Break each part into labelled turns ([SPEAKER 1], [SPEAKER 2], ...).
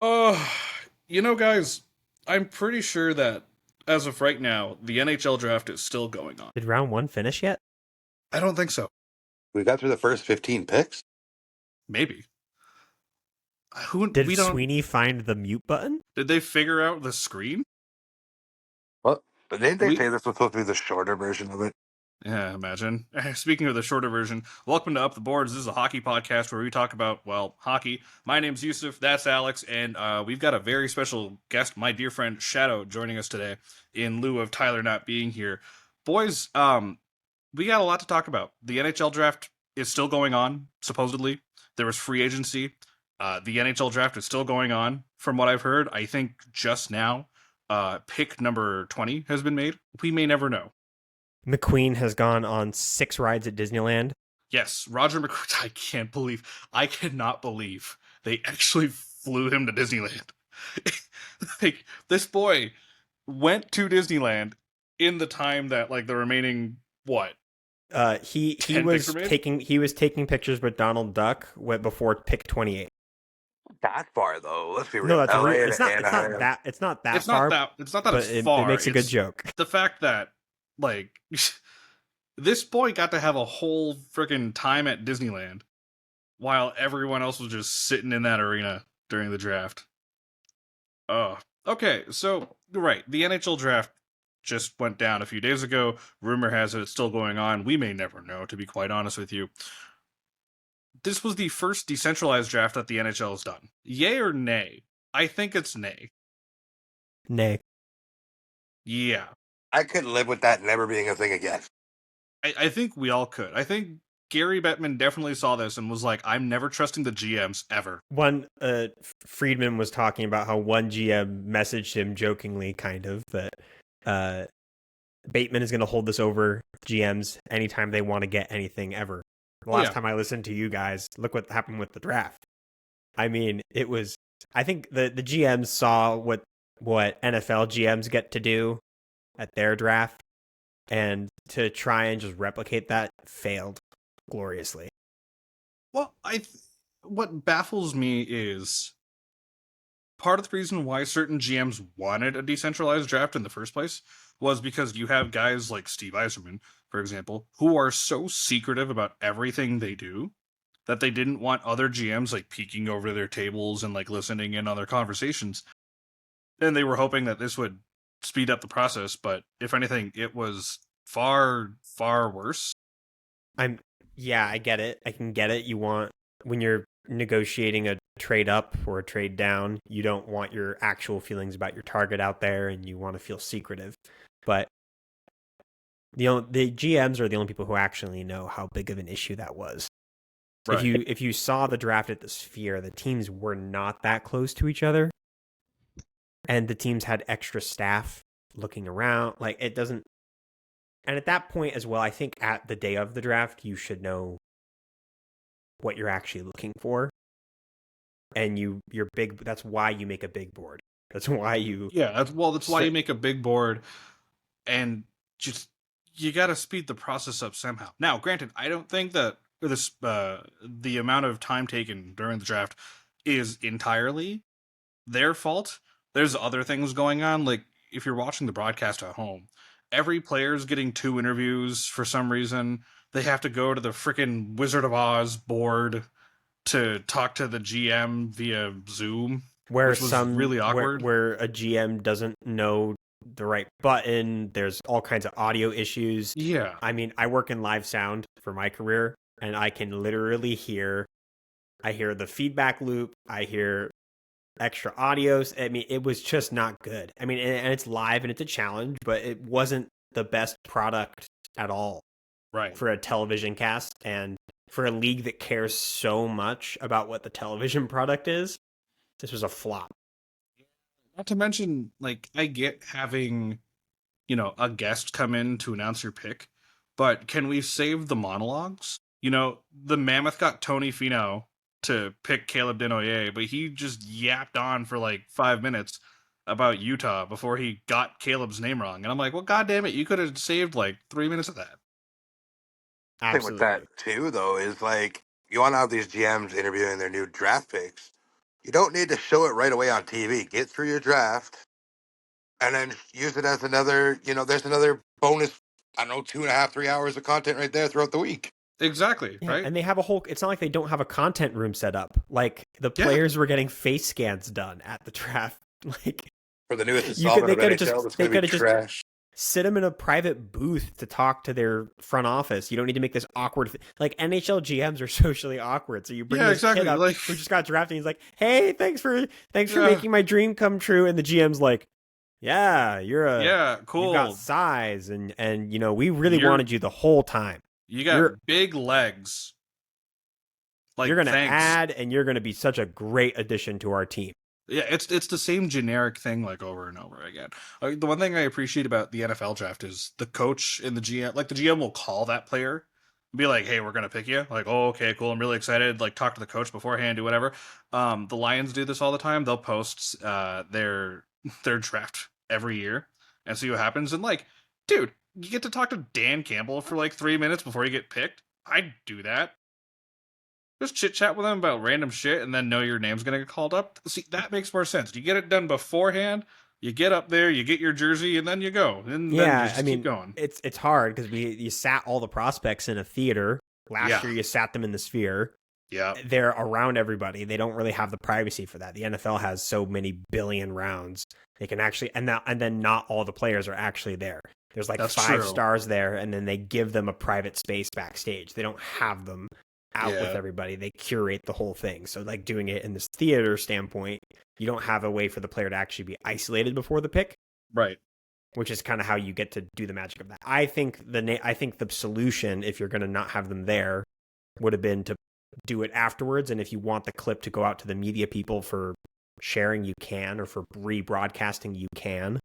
[SPEAKER 1] Uh, guys, I'm pretty sure that as of right now, the NHL draft is still going on.
[SPEAKER 2] Did round 1 finish yet?
[SPEAKER 1] I don't think so.
[SPEAKER 3] We got through the first 15 picks.
[SPEAKER 1] Maybe. Who
[SPEAKER 2] Did
[SPEAKER 1] we don't
[SPEAKER 2] Sweeney find the mute button?
[SPEAKER 1] Did they figure out the screen?
[SPEAKER 3] Well, but didn't they
[SPEAKER 1] We-
[SPEAKER 3] say this was supposed to be the shorter version of it?
[SPEAKER 1] Yeah, imagine. Speaking of the shorter version, welcome to Up the Boards. This is a hockey podcast where we talk about, well, hockey. My name's Yusuf, that's Alex, and we've got a very special guest, my dear friend Shadow, joining us today in lieu of Tyler not being here. Boys, we got a lot to talk about. The NHL draft is still going on, supposedly. There was free agency. The NHL draft is still going on, from what I've heard. I think just now, pick number 20 has been made. We may never know.
[SPEAKER 2] McQueen has gone on 6 rides at Disneyland.
[SPEAKER 1] Yes, Roger McQueen. I cannot believe they actually flew him to Disneyland. Like, this boy went to Disneyland in the time that, like, the remaining, what?
[SPEAKER 2] He
[SPEAKER 1] 10
[SPEAKER 2] was
[SPEAKER 1] picks were made?
[SPEAKER 2] taking pictures with Donald Duck before pick 28.
[SPEAKER 3] That far though. Let's be real.
[SPEAKER 2] No, that's
[SPEAKER 3] LA
[SPEAKER 2] real.
[SPEAKER 3] and
[SPEAKER 2] It's not
[SPEAKER 3] Anaheim.
[SPEAKER 2] that. It's not that
[SPEAKER 1] It's
[SPEAKER 2] far.
[SPEAKER 1] not that
[SPEAKER 2] but
[SPEAKER 1] it's far.
[SPEAKER 2] It makes a good
[SPEAKER 1] It's
[SPEAKER 2] joke.
[SPEAKER 1] the fact that, like, this boy got to have a whole freaking time at Disneyland while everyone else was just sitting in that arena during the draft. Oh, okay. So, right, the NHL draft just went down a few days ago. Rumor has it it's still going on. We may never know, to be quite honest with you. This was the first decentralized draft that the NHL has done. Yay or nay? I think it's nay.
[SPEAKER 2] Nay.
[SPEAKER 1] Yeah.
[SPEAKER 3] I could live with that never being a thing again.
[SPEAKER 1] I think we all could. I think Gary Bettman definitely saw this and was like, I'm never trusting the GMs ever.
[SPEAKER 2] One Friedman was talking about how one GM messaged him jokingly, kind of, that Bateman is going to hold this over GMs anytime they want to get anything ever. The last time I listened to you guys, look what happened with the draft. I mean, it was. I think the GMs saw what NFL GMs get to do at their draft, and to try and just replicate that failed gloriously.
[SPEAKER 1] Well, what baffles me is part of the reason why certain GMs wanted a decentralized draft in the first place was because you have guys like Steve Yzerman, for example, who are so secretive about everything they do that they didn't want other GMs like peeking over their tables and like listening in on their conversations. And they were hoping that this would speed up the process, but if anything, it was far, far worse.
[SPEAKER 2] I get it. I can get it. You want, when you're negotiating a trade up or a trade down, you don't want your actual feelings about your target out there, and you want to feel secretive. But the GMs are the only people who actually know how big of an issue that was. Right. If you saw the draft at the Sphere, the teams were not that close to each other, and the teams had extra staff looking around. Like, it doesn't. And at that point as well, I think at the day of the draft, you should know what you're actually looking for. And you're big. That's why you make a big board. That's why you.
[SPEAKER 1] Yeah, that's why you make a big board, and just you got to speed the process up somehow. Now, granted, I don't think that this the amount of time taken during the draft is entirely their fault. There's other things going on. Like, if you're watching the broadcast at home, every player's getting 2 interviews for some reason. They have to go to the freaking Wizard of Oz board to talk to the GM via Zoom, which was really awkward.
[SPEAKER 2] Where a GM doesn't know the right button. There's all kinds of audio issues.
[SPEAKER 1] Yeah.
[SPEAKER 2] I mean, I work in live sound for my career, and I can literally hear the feedback loop. I hear extra audios. I mean, it was just not good. I mean, and it's live and it's a challenge, but it wasn't the best product at all.
[SPEAKER 1] Right.
[SPEAKER 2] For a television cast and for a league that cares so much about what the television product is, this was a flop.
[SPEAKER 1] Not to mention, like, I get having, a guest come in to announce your pick, but can we save the monologues? The Mammoth got Tony Finau to pick Caleb Denoyer, but he just yapped on for like 5 minutes about Utah before he got Caleb's name wrong. And I'm like, well, goddamn it, you could have saved like 3 minutes of that.
[SPEAKER 3] The thing with that too, though, is like you want to have these GMs interviewing their new draft picks, You don't need to show it right away on TV. Get through your draft and then use it as another, there's another bonus, I don't know, 2.5, 3 hours of content right there throughout the week.
[SPEAKER 1] Exactly,
[SPEAKER 2] Yeah,
[SPEAKER 1] right?
[SPEAKER 2] and they have a whole. It's not like they don't have a content room set up. Like the
[SPEAKER 1] Yeah.
[SPEAKER 2] players were getting face scans done at the draft. Like
[SPEAKER 3] For the newest
[SPEAKER 2] they
[SPEAKER 3] installment of
[SPEAKER 2] could have
[SPEAKER 3] NHL,
[SPEAKER 2] just
[SPEAKER 3] that's going to be trash.
[SPEAKER 2] sit them in a private booth to talk to their front office. You don't need to make this awkward. Like NHL GMs are socially awkward, so you bring this kid up
[SPEAKER 1] Like,
[SPEAKER 2] who just got drafted. He's like, "Hey, thanks for
[SPEAKER 1] Yeah.
[SPEAKER 2] making my dream come true." And the GM's like, "Yeah,
[SPEAKER 1] yeah, cool.
[SPEAKER 2] You got size, and we really wanted you the whole time.
[SPEAKER 1] You got big legs. Like,
[SPEAKER 2] you're gonna
[SPEAKER 1] thanks.
[SPEAKER 2] add, and you're gonna be such a great addition to our team."
[SPEAKER 1] Yeah, it's the same generic thing like over and over again. Like, the one thing I appreciate about the NFL draft is the coach and the GM. Like, the GM will call that player and be like, "Hey, we're gonna pick you." Like, "Oh, okay, cool. I'm really excited." Like, talk to the coach beforehand, do whatever. The Lions do this all the time. They'll post their draft every year and see what happens. And like, dude, you get to talk to Dan Campbell for like 3 minutes before you get picked. I'd do that. Just chit chat with them about random shit and then know your name's going to get called up. See, that makes more sense. You get it done beforehand, you get up there, you get your jersey, and then you go. And then you just keep going.
[SPEAKER 2] It's hard because you sat all the prospects in a theater. Last year, you sat them in the Sphere.
[SPEAKER 1] Yeah.
[SPEAKER 2] They're around everybody. They don't really have the privacy for that. The NFL has so many billion rounds. They can actually, and then not all the players are actually there. There's like
[SPEAKER 1] That's
[SPEAKER 2] 5
[SPEAKER 1] true.
[SPEAKER 2] stars there, and then they give them a private space backstage. They don't have them out with everybody. They curate the whole thing. So like doing it in this theater standpoint, you don't have a way for the player to actually be isolated before the pick.
[SPEAKER 1] Right.
[SPEAKER 2] Which is kind of how you get to do the magic of that. I think the solution, if you're going to not have them there, would have been to do it afterwards. And if you want the clip to go out to the media people for sharing, you can, or for rebroadcasting, you can.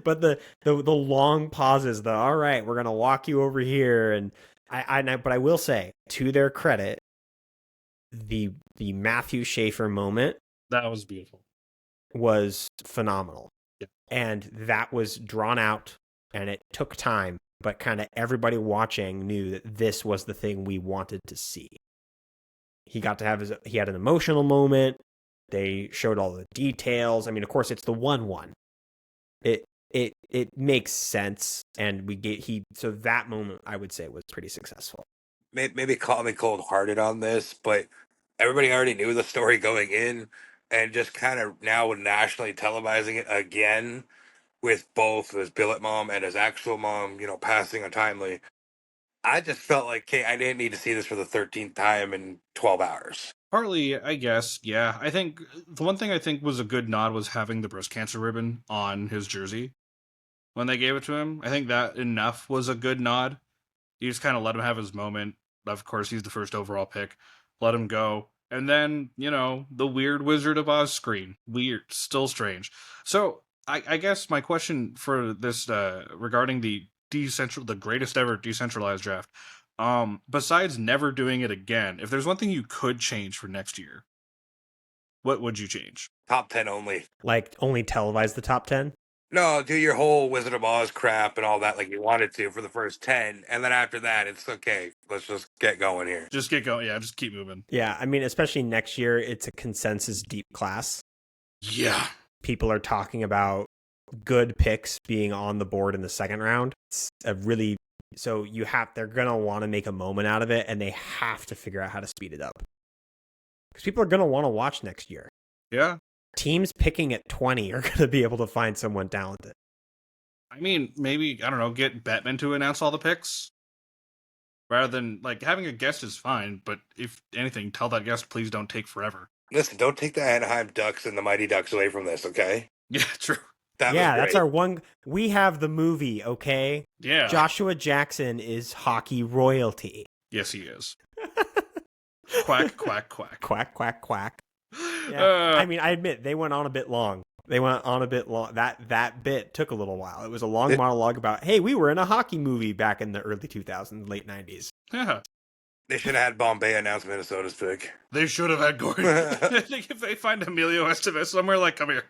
[SPEAKER 2] But the long pauses, all right, we're gonna walk you over here, and but I will say, to their credit, the Matthew Schaefer moment,
[SPEAKER 1] that was beautiful,
[SPEAKER 2] was phenomenal.
[SPEAKER 1] Yeah.
[SPEAKER 2] And that was drawn out, and it took time, but kind of everybody watching knew that this was the thing we wanted to see. He got to have he had an emotional moment. They showed all the details. I mean, of course, it's the 1-1. It makes sense, and so that moment, I would say, was pretty successful.
[SPEAKER 3] Maybe call me cold-hearted on this, but everybody already knew the story going in, and just kind of now nationally televising it again with both his billet mom and his actual mom, passing untimely. I just felt like, hey, I didn't need to see this for the 13th time in 12 hours.
[SPEAKER 1] Partly, I guess, yeah. I think the one thing I think was a good nod was having the breast cancer ribbon on his jersey when they gave it to him. I think that enough was a good nod. You just kind of let him have his moment. Of course, he's the first overall pick. Let him go. And then, the weird Wizard of Oz screen. Weird. Still strange. So, I guess my question for this, regarding the greatest ever decentralized draft, besides never doing it again, if there's one thing you could change for next year, what would you change?
[SPEAKER 3] Top 10 only.
[SPEAKER 2] Like, only televise the top 10?
[SPEAKER 3] No, do your whole Wizard of Oz crap and all that like you wanted to for the first 10, and then after that, it's okay. Let's just get going here.
[SPEAKER 1] Just get going. Yeah, just keep moving.
[SPEAKER 2] Yeah, I mean, especially next year, it's a consensus deep class.
[SPEAKER 1] Yeah.
[SPEAKER 2] People are talking about good picks being on the board in the second round. It's a really... So they're going to want to make a moment out of it, and they have to figure out how to speed it up. Because people are going to want to watch next year.
[SPEAKER 1] Yeah.
[SPEAKER 2] Teams picking at 20 are going to be able to find someone talented.
[SPEAKER 1] I mean, maybe, I don't know, get Bettman to announce all the picks. Rather than, like, having a guest is fine, but if anything, tell that guest, please don't take forever.
[SPEAKER 3] Listen, don't take the Anaheim Ducks and the Mighty Ducks away from this, okay?
[SPEAKER 1] Yeah, true.
[SPEAKER 2] That's our one. We have the movie, okay?
[SPEAKER 1] Yeah.
[SPEAKER 2] Joshua Jackson is hockey royalty.
[SPEAKER 1] Yes, he is. Quack, quack, quack.
[SPEAKER 2] Quack, quack, quack. Yeah. I mean, I admit, they went on a bit long. That bit took a little while. It was a long monologue about, hey, we were in a hockey movie back in the early 2000s, late 90s.
[SPEAKER 1] Yeah.
[SPEAKER 3] They should have had Bombay announce Minnesota's pick.
[SPEAKER 1] They should have had Gordon. I think if they find Emilio Estevez somewhere, like, come here.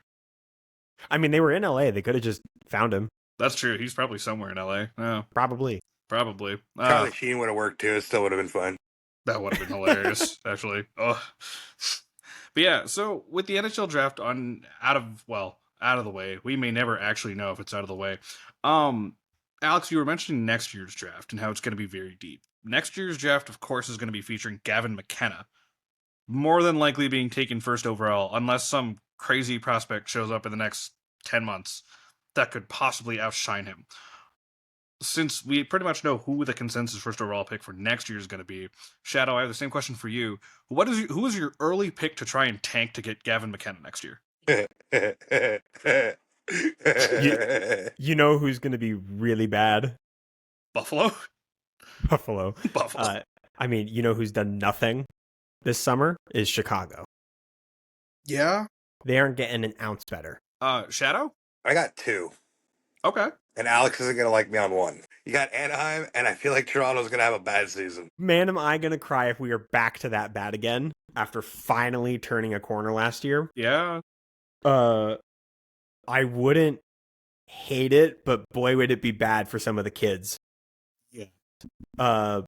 [SPEAKER 2] I mean, they were in LA. They could have just found him.
[SPEAKER 1] That's true. He's probably somewhere in LA. Oh.
[SPEAKER 2] Probably.
[SPEAKER 1] Probably.
[SPEAKER 3] Charlie Sheen would have worked too. It still would have been fun.
[SPEAKER 1] That would have been hilarious, actually. Oh. But yeah, so with the NHL draft out of the way, we may never actually know if it's out of the way. Um, Alex, you were mentioning next year's draft and how it's going to be very deep. Next year's draft, of course, is going to be featuring Gavin McKenna, more than likely being taken first overall, unless some crazy prospect shows up in the next 10 months that could possibly outshine him. Since we pretty much know who the consensus first overall pick for next year is going to be, Shadow, I have the same question for you. Who is your early pick to try and tank to get Gavin McKenna next year?
[SPEAKER 2] You know who's going to be really bad?
[SPEAKER 1] Buffalo?
[SPEAKER 2] Buffalo.
[SPEAKER 1] Buffalo.
[SPEAKER 2] I mean, you know who's done nothing this summer is Chicago.
[SPEAKER 1] Yeah.
[SPEAKER 2] They aren't getting an ounce better.
[SPEAKER 1] Shadow?
[SPEAKER 3] I got 2.
[SPEAKER 1] Okay.
[SPEAKER 3] And Alex isn't going to like me on 1. You got Anaheim, and I feel like Toronto's going to have a bad season.
[SPEAKER 2] Man, am I going to cry if we are back to that bad again after finally turning a corner last year.
[SPEAKER 1] Yeah.
[SPEAKER 2] I wouldn't hate it, but boy, would it be bad for some of the kids.
[SPEAKER 1] Yeah.
[SPEAKER 2] I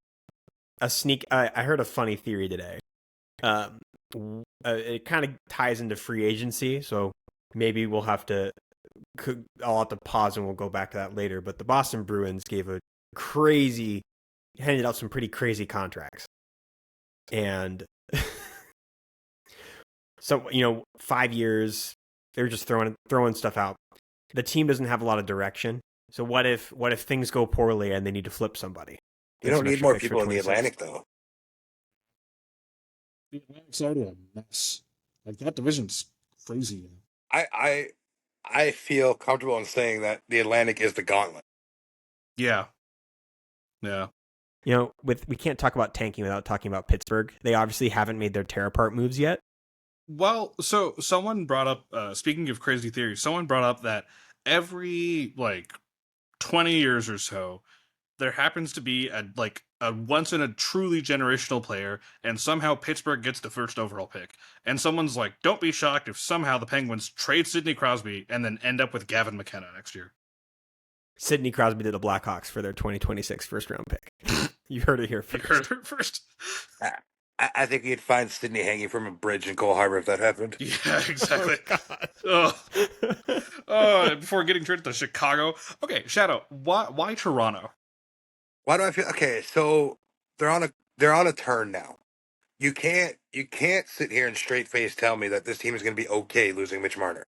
[SPEAKER 2] heard a funny theory today. It kind of ties into free agency, so maybe I'll have to pause and we'll go back to that later. But the Boston Bruins handed out some pretty crazy contracts. And so, 5 years, they're just throwing stuff out. The team doesn't have a lot of direction. So what if things go poorly and they need to flip somebody?
[SPEAKER 3] You don't need more people in the Atlantic, though.
[SPEAKER 1] The Atlantic's already a mess. Like, that division's crazy.
[SPEAKER 3] I feel comfortable in saying that the Atlantic is the gauntlet.
[SPEAKER 1] Yeah. Yeah.
[SPEAKER 2] We can't talk about tanking without talking about Pittsburgh. They obviously haven't made their tear apart moves yet.
[SPEAKER 1] Well, so someone brought up, speaking of crazy theories, someone brought up that every 20 years or so, there happens to be a once in a truly generational player, and somehow Pittsburgh gets the first overall pick. And someone's like, don't be shocked if somehow the Penguins trade Sidney Crosby and then end up with Gavin McKenna next year.
[SPEAKER 2] Sidney Crosby to the Blackhawks for their 2026 first round pick. You heard it here first.
[SPEAKER 1] You heard it first.
[SPEAKER 3] I think you'd find Sidney hanging from a bridge in Cole Harbor if that happened.
[SPEAKER 1] Yeah, exactly. Before getting traded to Chicago. Okay, Shadow, why Toronto?
[SPEAKER 3] Why do I feel okay? So they're on a turn now. You can't sit here and straight face tell me that this team is going to be okay losing Mitch Marner.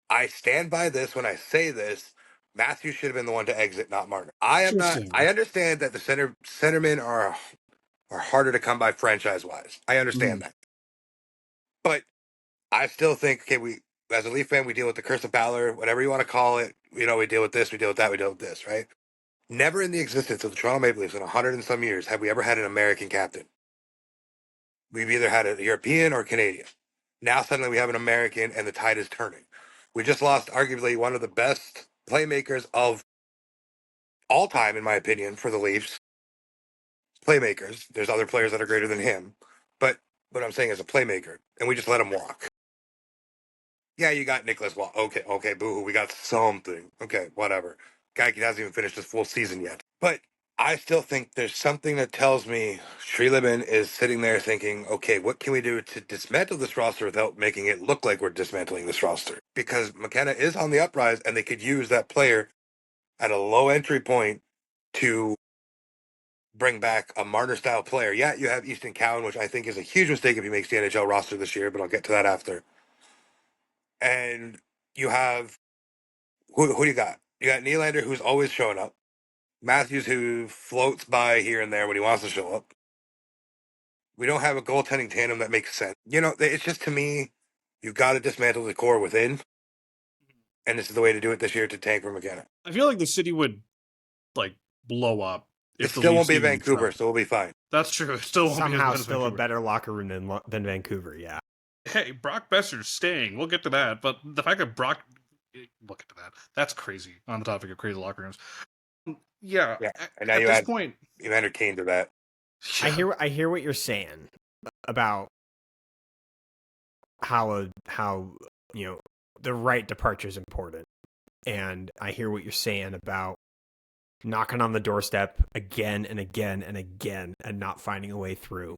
[SPEAKER 3] I stand by this when I say this. Matthews should have been the one to exit, not Marner. I am not. I understand that the centermen are harder to come by franchise wise. I understand that, but I still think we as a Leaf fan we deal with the curse of Balor, whatever you want to call it. We deal with this, we deal with that, we deal with this, right? Never in the existence of the Toronto Maple Leafs in 100 and some years have we ever had an American captain. We've either had a European or Canadian. Now suddenly we have an American, and the tide is turning. We just lost arguably one of the best playmakers of all time, in my opinion, for the Leafs. Playmakers. There's other players that are greater than him, but what I'm saying is a playmaker, and we just let him walk. Yeah, you got Nicholas Wall. Okay, boo-hoo, we got something. Okay, whatever. Guy hasn't even finished his full season yet. But I still think there's something that tells me Shrelibin is sitting there thinking, okay, what can we do to dismantle this roster without making it look like we're dismantling this roster? Because McKenna is on the uprise, and they could use that player at a low entry point to bring back a Marner-style player. Yeah, you have Easton Cowan, which I think is a huge mistake if he makes the NHL roster this year, but I'll get to that after. And you have who do you got? You got Nylander, who's always showing up. Matthews, who floats by here and there when he wants to show up. We don't have a goaltending tandem that makes sense. It's just, to me, you've got to dismantle the core within, and this is the way to do it this year to tank for McKenna.
[SPEAKER 1] I feel like the city would blow up.
[SPEAKER 3] It still won't be Vancouver, so we'll be fine.
[SPEAKER 1] That's true. It still won't
[SPEAKER 2] somehow
[SPEAKER 1] be
[SPEAKER 2] still a better locker room than Vancouver. Yeah.
[SPEAKER 1] Hey, Brock Besser's staying. We'll get to that, but the fact that we'll get to that. That's crazy. On the topic of crazy locker rooms. Yeah.
[SPEAKER 3] And now
[SPEAKER 1] at this point,
[SPEAKER 3] you entered Kane to that.
[SPEAKER 2] Yeah. I hear what you're saying about how the right departure is important, and I hear what you're saying about knocking on the doorstep again and again and again and not finding a way through.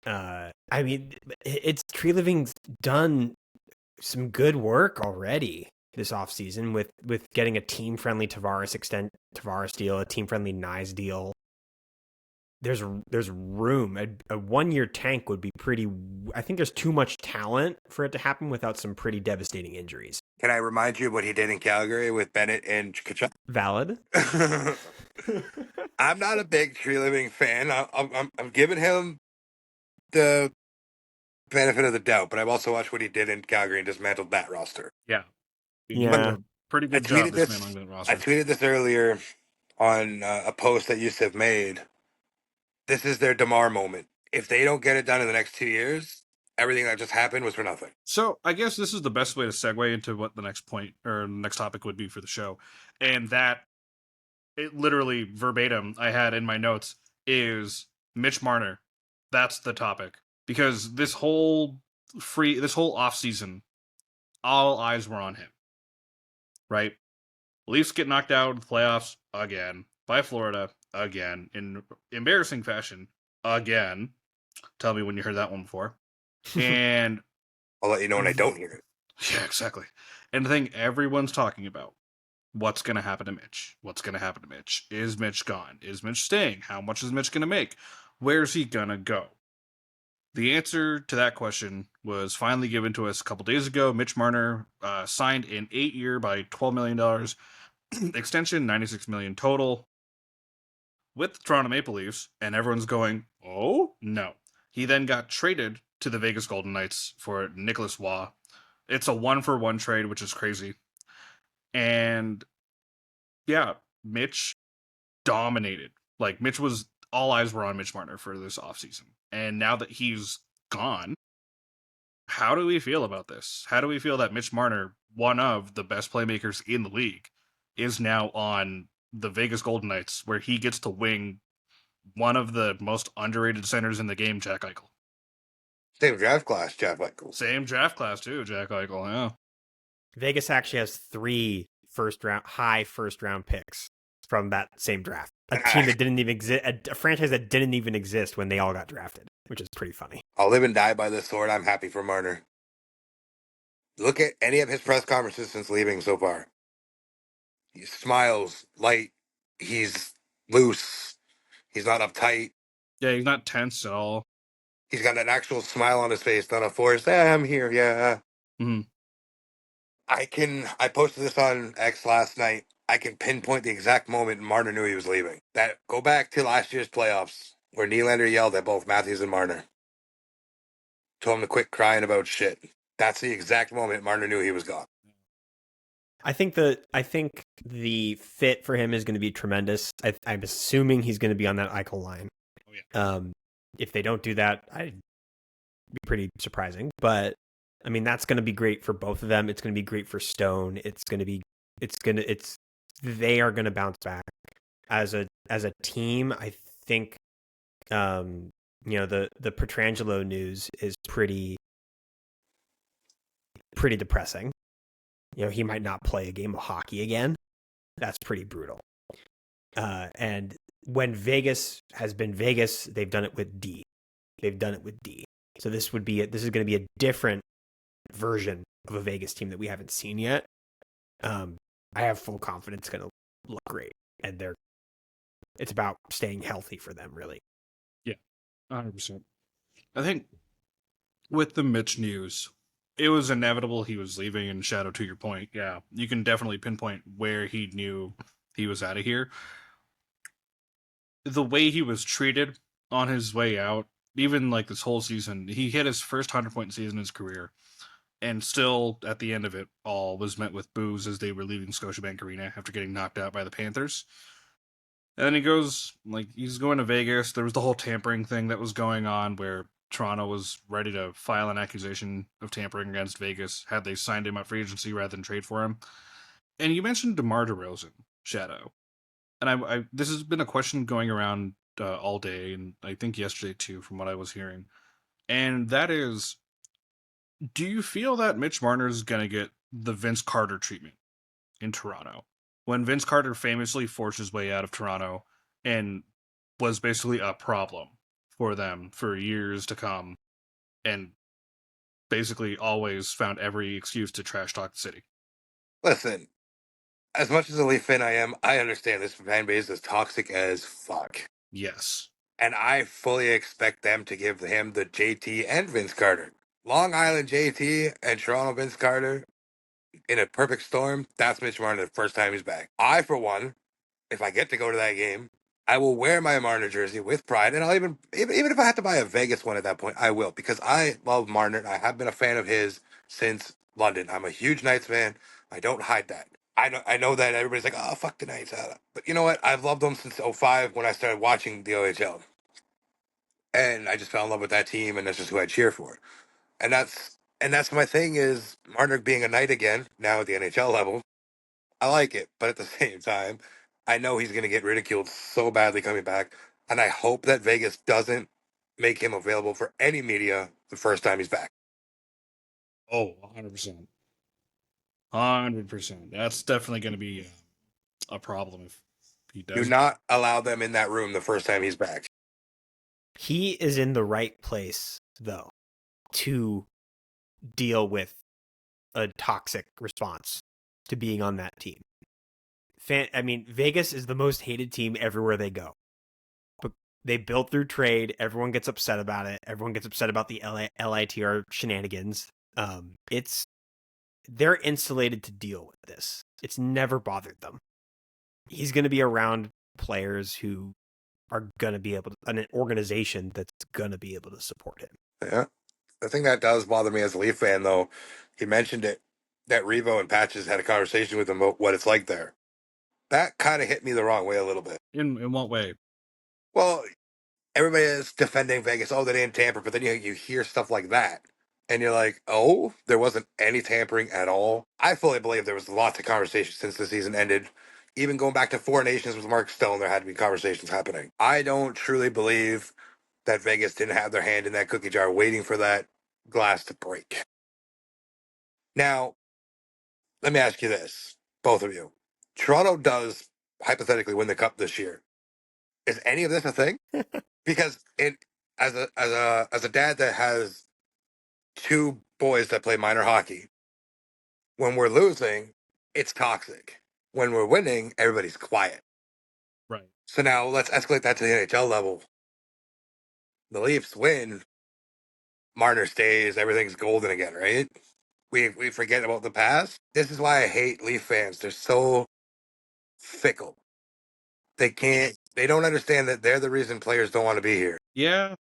[SPEAKER 2] I mean, it's Tree Living's done some good work already this offseason with getting a team-friendly Tavares deal, a team-friendly Nyes deal. There's room. A 1-year tank would be pretty. I think there's too much talent for it to happen without some pretty devastating injuries.
[SPEAKER 3] Can I remind you of what he did in Calgary with Bennett and Tkachuk?
[SPEAKER 2] Valid.
[SPEAKER 3] I'm not a big Tree Living fan. I'm giving him the benefit of the doubt, but I've also watched what he did in Calgary and dismantled that roster.
[SPEAKER 1] Yeah.
[SPEAKER 2] Yeah.
[SPEAKER 1] Pretty good job dismantling that roster.
[SPEAKER 3] I tweeted this earlier on a post that Yusuf made. This is their DeMar moment. If they don't get it done in the next 2 years, everything that just happened was for nothing.
[SPEAKER 1] So I guess this is the best way to segue into what the next point or next topic would be for the show. And that, it literally verbatim I had in my notes, is Mitch Marner. That's the topic. Because this whole offseason, all eyes were on him. Right? Leafs get knocked out in the playoffs again by Florida again in embarrassing fashion again. Tell me when you heard that one before. And
[SPEAKER 3] I'll let you know when I don't hear it.
[SPEAKER 1] yeah, exactly. And the thing everyone's talking about, what's going to happen to Mitch? What's going to happen to Mitch? Is Mitch gone? Is Mitch staying? How much is Mitch going to make? Where's he going to go? The answer to that question was finally given to us a couple days ago. Mitch Marner signed an 8-year by $12 million extension, $96 million total with the Toronto Maple Leafs, and everyone's going, oh, no. He then got traded to the Vegas Golden Knights for Nicholas Waugh. It's a 1-for-1 trade, which is crazy. And yeah, Mitch dominated. Like, all eyes were on Mitch Marner for this offseason. And now that he's gone, how do we feel about this? How do we feel that Mitch Marner, one of the best playmakers in the league, is now on the Vegas Golden Knights, where he gets to wing one of the most underrated centers in the game, Jack Eichel?
[SPEAKER 3] Same draft class, Jack Eichel.
[SPEAKER 1] Same draft class, too, Jack Eichel, yeah.
[SPEAKER 2] Vegas actually has 3 high first round picks from that same draft. A team that didn't even exist, a franchise that didn't even exist when they all got drafted, which is pretty funny.
[SPEAKER 3] I'll live and die by this sword. I'm happy for Marner. Look at any of his press conferences since leaving so far. He smiles, light. He's loose. He's not uptight.
[SPEAKER 1] Yeah, he's not tense at all.
[SPEAKER 3] He's got an actual smile on his face, not a forced, I'm here, yeah.
[SPEAKER 1] Mm-hmm.
[SPEAKER 3] I posted this on X last night. I can pinpoint the exact moment Marner knew he was leaving. Go back to last year's playoffs, where Nylander yelled at both Matthews and Marner. Told him to quit crying about shit. That's the exact moment Marner knew he was gone.
[SPEAKER 2] I think the fit for him is going to be tremendous. I'm assuming he's going to be on that Eichel line.
[SPEAKER 1] Oh, yeah.
[SPEAKER 2] If they don't do that, I'd be pretty surprising. But I mean, that's going to be great for both of them. It's going to be great for Stone. They are going to bounce back as a team. I think, the Pietrangelo news is pretty depressing. He might not play a game of hockey again. That's pretty brutal. And when Vegas has been Vegas, they've done it with D. So this is going to be a different version of a Vegas team that we haven't seen yet. I have full confidence it's going to look great, and it's about staying healthy for them, really.
[SPEAKER 1] Yeah, 100%. I think with the Mitch news, it was inevitable he was leaving, and Shadow, to your point, yeah, you can definitely pinpoint where he knew he was out of here. The way he was treated on his way out, even like this whole season, he hit his first 100-point season in his career, and still at the end of it all was met with boos as they were leaving Scotiabank Arena after getting knocked out by the Panthers. And then he's going to Vegas. There was the whole tampering thing that was going on where Toronto was ready to file an accusation of tampering against Vegas had they signed him up for agency rather than trade for him. And you mentioned DeMar DeRozan, Shadow. And I this has been a question going around all day, and I think yesterday too, from what I was hearing. And that is, do you feel that Mitch Marner is going to get the Vince Carter treatment in Toronto? when Vince Carter famously forced his way out of Toronto and was basically a problem for them for years to come, and basically always found every excuse to trash talk the city.
[SPEAKER 3] Listen, as much as a Leaf fan I am, I understand this fan base is toxic as fuck.
[SPEAKER 1] Yes.
[SPEAKER 3] And I fully expect them to give him the JT and Vince Carter. Long Island JT and Toronto Vince Carter in a perfect storm, that's Mitch Marner the first time he's back. I, for one, if I get to go to that game, I will wear my Marner jersey with pride, and I'll even if I have to buy a Vegas one at that point, I will, because I love Marner. I have been a fan of his since London. I'm a huge Knights fan. I don't hide that. I know that everybody's like, oh, fuck the Knights. But you know what? I've loved them since '05 when I started watching the OHL. And I just fell in love with that team, and that's just who I cheer for. And that's my thing is Marner being a Knight again, now at the NHL level. I like it, but at the same time, I know he's going to get ridiculed so badly coming back, and I hope that Vegas doesn't make him available for any media the first time he's back.
[SPEAKER 1] Oh, 100%. 100%. That's definitely going to be a problem if he
[SPEAKER 3] Do
[SPEAKER 1] does.
[SPEAKER 3] not allow them in that room the first time he's back.
[SPEAKER 2] He is in the right place, though, to deal with a toxic response to being on that team. Vegas is the most hated team everywhere they go. But they built through trade. Everyone gets upset about it. Everyone gets upset about the LITR shenanigans. They're insulated to deal with this. It's never bothered them. He's going to be around players who are going to be able to, an organization that's going to be able to support him.
[SPEAKER 3] Yeah. The thing that does bother me as a Leaf fan, though, he mentioned it, that Revo and Patches had a conversation with him about what it's like there. That kind of hit me the wrong way a little bit.
[SPEAKER 1] In what way?
[SPEAKER 3] Well, everybody is defending Vegas. Oh, they didn't tamper, but then you hear stuff like that, and you're like, oh, there wasn't any tampering at all. I fully believe there was lots of conversation since the season ended. Even going back to Four Nations with Mark Stone, there had to be conversations happening. I don't truly believe that Vegas didn't have their hand in that cookie jar waiting for that glass to break. Now, let me ask you this, both of you. Toronto does hypothetically win the cup this year. Is any of this a thing? Because as a dad that has two boys that play minor hockey, when we're losing, it's toxic. When we're winning, everybody's quiet.
[SPEAKER 1] Right.
[SPEAKER 3] So now let's escalate that to the NHL level. The Leafs win, Marner stays, everything's golden again, right? We forget about the past. This is why I hate Leaf fans. They're so fickle. They don't understand that they're the reason players don't want to be here.
[SPEAKER 1] Yeah.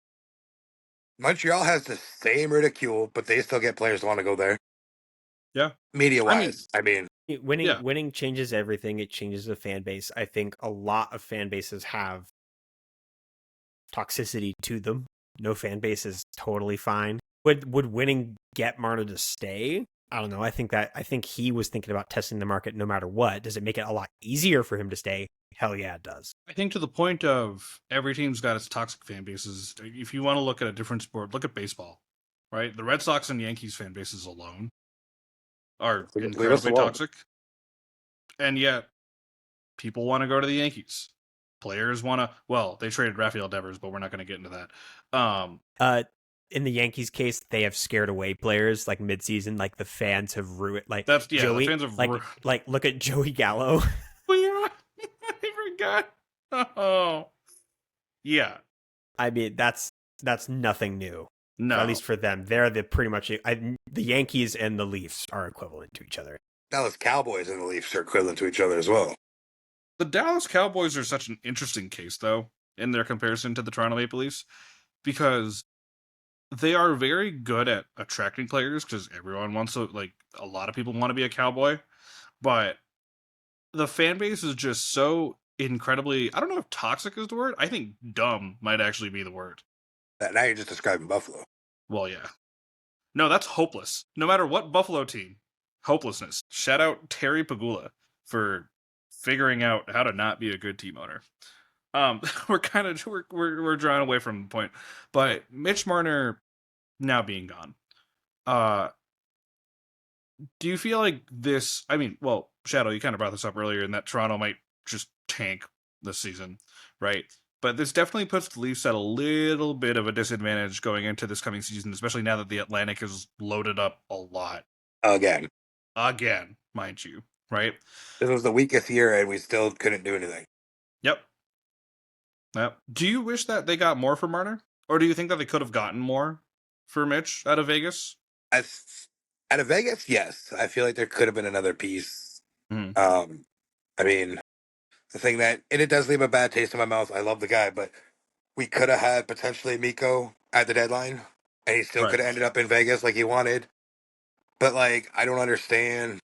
[SPEAKER 3] Montreal has the same ridicule, but they still get players to want to go there.
[SPEAKER 1] Yeah.
[SPEAKER 3] Media-wise, I mean
[SPEAKER 2] winning changes everything. It changes the fan base. I think a lot of fan bases have toxicity to them. No fan base is totally fine. Would winning get Marner to stay? I don't know. I think he was thinking about testing the market no matter what. Does it make it a lot easier for him to stay? Hell yeah, it does.
[SPEAKER 1] I think to the point of every team's got its toxic fan bases. If you want to look at a different sport, look at baseball, right? The Red Sox and Yankees fan bases alone are incredibly toxic. And yet, people want to go to the Yankees. Players want to, well, they traded Rafael Devers, but we're not going to get into that.
[SPEAKER 2] In the Yankees case, they have scared away players like midseason. Like the fans have ruined. Like
[SPEAKER 1] that's
[SPEAKER 2] Joey,
[SPEAKER 1] the fans have
[SPEAKER 2] like look at Joey Gallo.
[SPEAKER 1] Oh yeah, I forgot. Oh, yeah.
[SPEAKER 2] I mean, that's nothing new.
[SPEAKER 1] No,
[SPEAKER 2] at least for them, they're pretty much the Yankees and the Leafs are equivalent to each other.
[SPEAKER 3] Dallas Cowboys and the Leafs are equivalent to each other as well.
[SPEAKER 1] The Dallas Cowboys are such an interesting case, though, in their comparison to the Toronto Maple Leafs, because they are very good at attracting players, because everyone wants to, like, a lot of people want to be a Cowboy, but the fan base is just so incredibly, I don't know if toxic is the word. I think dumb might actually be the word.
[SPEAKER 3] Now you're just describing Buffalo.
[SPEAKER 1] Well, yeah. No, that's hopeless. No matter what Buffalo team, hopelessness. Shout out Terry Pagula for figuring out how to not be a good team owner. We're drawing away from the point, but Mitch Marner now being gone. Do you feel like this? I mean, well, Shadow, you kind of brought this up earlier, in that Toronto might just tank this season, right? But this definitely puts the Leafs at a little bit of a disadvantage going into this coming season, especially now that the Atlantic is loaded up a lot.
[SPEAKER 3] Again,
[SPEAKER 1] Mind you, right?
[SPEAKER 3] this was the weakest year, and we still couldn't do anything.
[SPEAKER 1] Yep. Do you wish that they got more for Marner? Or do you think that they could have gotten more for Mitch out of Vegas?
[SPEAKER 3] Out of Vegas, yes. I feel like there could have been another piece.
[SPEAKER 1] Mhm.
[SPEAKER 3] I mean, the thing that, and it does leave a bad taste in my mouth. I love the guy, but we could have had potentially Miko at the deadline, and he still
[SPEAKER 1] Right.
[SPEAKER 3] could have ended up in Vegas like he wanted. But like, I don't understand.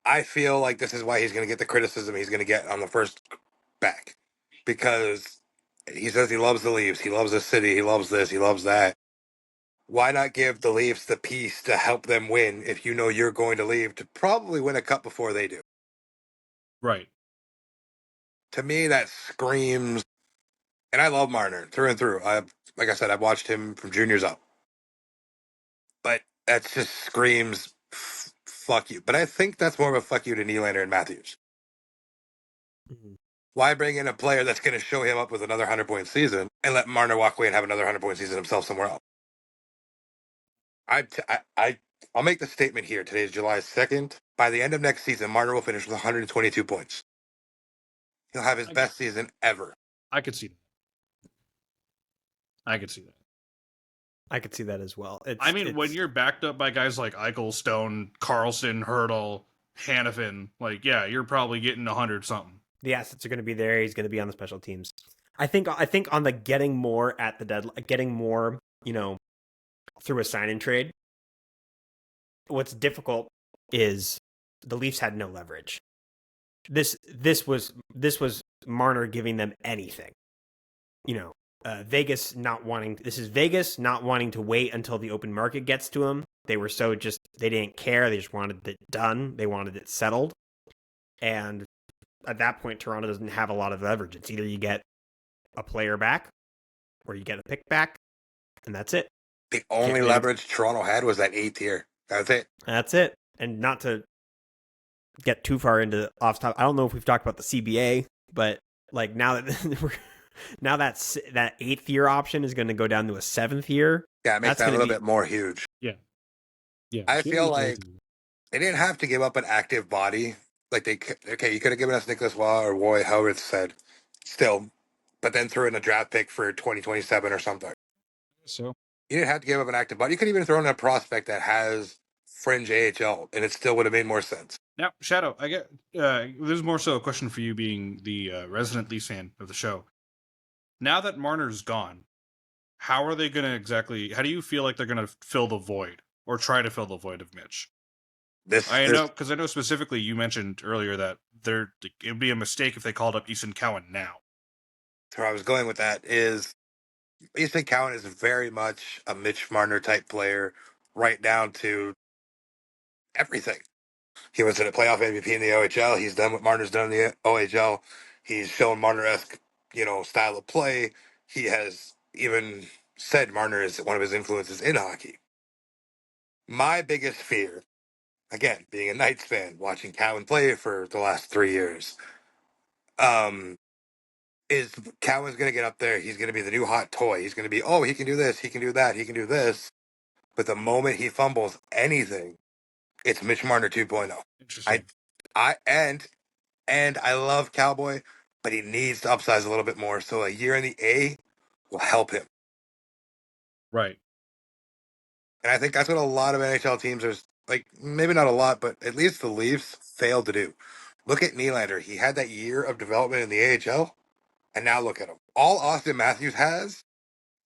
[SPEAKER 3] I feel like this is why he's going to get the criticism he's going to get on the first back, because he says he loves the Leafs, he loves the city, he loves this, he loves that. Why not give the Leafs the piece to help them win if you know you're going to leave to probably win a cup before they do?
[SPEAKER 1] Right.
[SPEAKER 3] To me, that screams. And I love Marner through and through. Like I said, I've watched him from juniors up, but that just screams fuck you. But I think that's more of a fuck you to Nylander and Matthews.
[SPEAKER 2] Mhm.
[SPEAKER 3] Why bring in a player that's going to show him up with another 100-point season and let Marner walk away and have another 100-point season himself somewhere else? I'll make the statement here. Today is July 2nd. By the end of next season, Marner will finish with 122 points. He'll have his best season ever.
[SPEAKER 1] I could see that.
[SPEAKER 2] I could see that as well.
[SPEAKER 1] When you're backed up by guys like Eichel, Stone, Carlson, Hurdle, Hannafin, like, yeah, you're probably getting 100 something.
[SPEAKER 2] The assets are going to be there. He's going to be on the special teams. I think on the getting more at the deadline, getting more, through a sign and trade. What's difficult is the Leafs had no leverage. This was Marner giving them anything. Vegas not wanting. This is Vegas not wanting to wait until the open market gets to them. They were they didn't care. They just wanted it done. They wanted it settled. And at that point, Toronto doesn't have a lot of leverage. It's either you get a player back or you get a pick back, and that's it.
[SPEAKER 3] The only leverage Toronto had was that 8th year. That's it.
[SPEAKER 2] That's it. And not to get too far into off top, I don't know if we've talked about the CBA, but like now that that 8th year option is going to go down to a 7th year.
[SPEAKER 3] Yeah, it makes that a little bit more huge.
[SPEAKER 1] Yeah.
[SPEAKER 3] I feel like they didn't have to give up an active body. Like you could have given us Nicholas Waugh or Roy, however it's said, still, but then threw in a draft pick for 2027 or something.
[SPEAKER 1] So
[SPEAKER 3] you didn't have to give up an active body. You could even throw in a prospect that has fringe AHL, and it still would have made more sense.
[SPEAKER 1] Now, Shadow, I get there's more so a question for you, being the resident Leafs fan of the show. Now that Marner's gone, how are they going to how do you feel like they're going to fill the void, or try to fill the void of Mitch? I know specifically you mentioned earlier that it would be a mistake if they called up Easton Cowan now.
[SPEAKER 3] Where I was going with that is Easton Cowan is very much a Mitch Marner type player, right down to everything. He was in a playoff MVP in the OHL. He's done what Marner's done in the OHL. He's shown Marner-esque, style of play. He has even said Marner is one of his influences in hockey. My biggest fear, again, being a Knights fan, watching Cowan play for the last 3 years, is Cowan's going to get up there. He's going to be the new hot toy. He's going to be, he can do this, he can do that, he can do this. But the moment he fumbles anything, it's Mitch Marner 2.0.
[SPEAKER 1] Interesting.
[SPEAKER 3] And I love Cowboy, but he needs to upsize a little bit more. So a year in the A will help him.
[SPEAKER 1] Right.
[SPEAKER 3] And I think that's what a lot of NHL teams are, like, maybe not a lot, but at least the Leafs failed to do. Look at Nylander. He had that year of development in the AHL, and now look at him. All Austin Matthews has,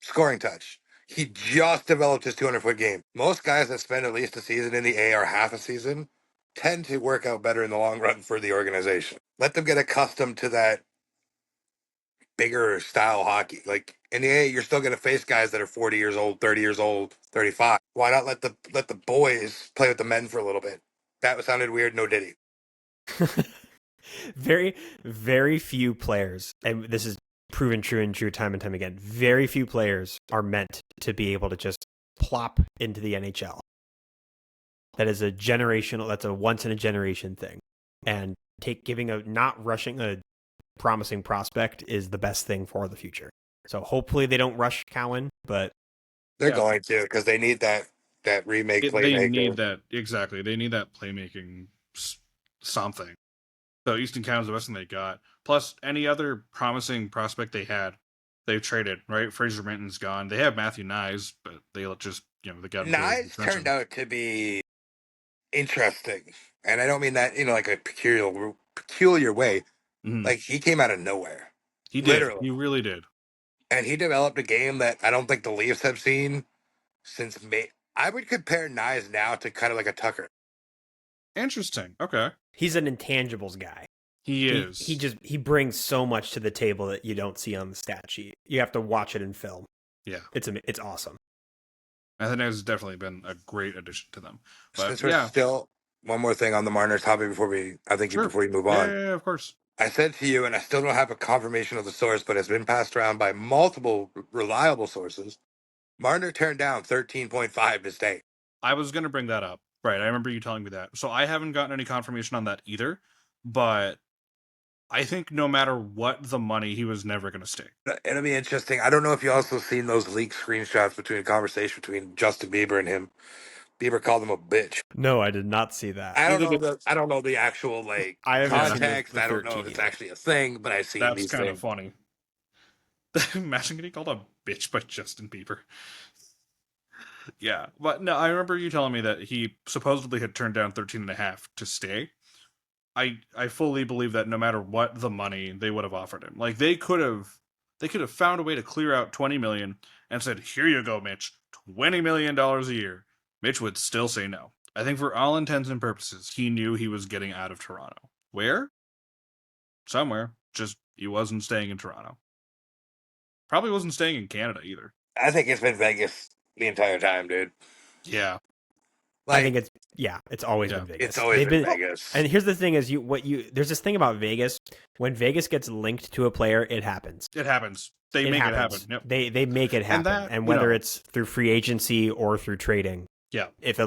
[SPEAKER 3] scoring touch. He just developed his 200-foot game. Most guys that spend at least a season in the A or half a season tend to work out better in the long run for the organization. Let them get accustomed to that bigger style hockey. Like in the A, you're still going to face guys that are 40 years old, 30 years old, 35. Why not let the boys play with the men for a little bit? That sounded weird. No diddy.
[SPEAKER 2] Very, very few players, and this is proven true and true time and time again. Very few players are meant to be able to just plop into the NHL. That is that's a once in a generation thing. And not rushing a promising prospect is the best thing for the future. So hopefully they don't rush Cowan, but
[SPEAKER 3] They're going to, because they need that remake
[SPEAKER 1] They need
[SPEAKER 3] playmaker.
[SPEAKER 1] that, exactly. They need that playmaking something. So Easton Cowan's the best thing they got. Plus, any other promising prospect they had, they've traded, right? Fraser Minton's gone. They have Matthew Nyes, but they just, they got him through
[SPEAKER 3] Nyes
[SPEAKER 1] extension.
[SPEAKER 3] turned out to be interesting, and I don't mean that like a peculiar way.
[SPEAKER 1] Mhm.
[SPEAKER 3] Like, he came out of nowhere.
[SPEAKER 1] He did.
[SPEAKER 3] Literally.
[SPEAKER 1] He really did.
[SPEAKER 3] And he developed a game that I don't think the Leafs have seen since May. I would compare Nyes now to kind of like a Tucker.
[SPEAKER 1] Interesting. Okay.
[SPEAKER 2] he's an intangibles guy.
[SPEAKER 1] He is.
[SPEAKER 2] He brings so much to the table that you don't see on the stat sheet. You have to watch it in film.
[SPEAKER 1] Yeah.
[SPEAKER 2] It's awesome.
[SPEAKER 1] I think has definitely been a great addition to them. But
[SPEAKER 3] Since we're still, one more thing on the Marner topic before we move on.
[SPEAKER 1] Yeah, of course.
[SPEAKER 3] I said to you, and I still don't have a confirmation of the source, but it's been passed around by multiple reliable sources. Marner turned down 13.5 to stay.
[SPEAKER 1] I was going to bring that up. Right. I remember you telling me that. So I haven't gotten any confirmation on that either. But I think no matter what the money, he was never going to stay.
[SPEAKER 3] It'll be interesting. I don't know if you also seen those leaked screenshots between a conversation between Justin Bieber and him. Bieber called him a bitch.
[SPEAKER 2] No, I did not see that.
[SPEAKER 3] I don't know the actual
[SPEAKER 2] I haven't seen
[SPEAKER 3] context.
[SPEAKER 2] the
[SPEAKER 3] I don't know if
[SPEAKER 2] 13
[SPEAKER 3] it's
[SPEAKER 2] either.
[SPEAKER 3] actually a thing, but I've seen
[SPEAKER 1] That's
[SPEAKER 3] these
[SPEAKER 1] kind of
[SPEAKER 3] things.
[SPEAKER 1] funny. Imagine getting called a bitch by Justin Bieber. Yeah, but no, I remember you telling me that he supposedly had turned down 13.5 to stay. I fully believe that no matter what the money, they would have offered him. Like they could have found a way to clear out $20 million and said, "Here you go, Mitch, $20 million a year." Mitch would still say no. I think for all intents and purposes, he knew he was getting out of Toronto. Where? Somewhere. Just he wasn't staying in Toronto. Probably wasn't staying in Canada either.
[SPEAKER 3] I think it's been Vegas the entire time, dude.
[SPEAKER 1] Yeah.
[SPEAKER 2] I think it's always been Vegas.
[SPEAKER 3] It's always been Vegas.
[SPEAKER 2] And here's the thing: there's this thing about Vegas. When Vegas gets linked to a player, it happens.
[SPEAKER 1] It happens. They make it happen. Yep.
[SPEAKER 2] They make it happen, and whether it's through free agency or through trading.
[SPEAKER 1] Yeah.
[SPEAKER 2] If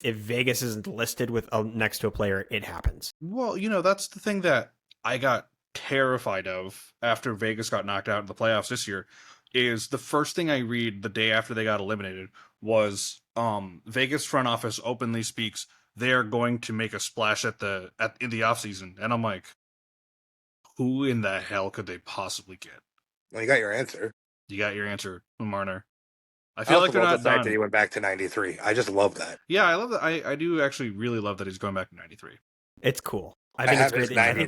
[SPEAKER 2] Vegas isn't listed with next to a player, it happens.
[SPEAKER 1] Well, that's the thing that I got terrified of after Vegas got knocked out in the playoffs this year. Is the first thing I read the day after they got eliminated was Vegas front office openly speaks they are going to make a splash in the offseason. And I'm like, who in the hell could they possibly get?
[SPEAKER 3] Well, you got your answer.
[SPEAKER 1] You got your answer, Marner. I feel like they're not
[SPEAKER 3] the fact
[SPEAKER 1] done.
[SPEAKER 3] that he went back to 93. I just love that.
[SPEAKER 1] Yeah, I love that. I do actually really love that he's going back to 93.
[SPEAKER 2] It's cool. I think it's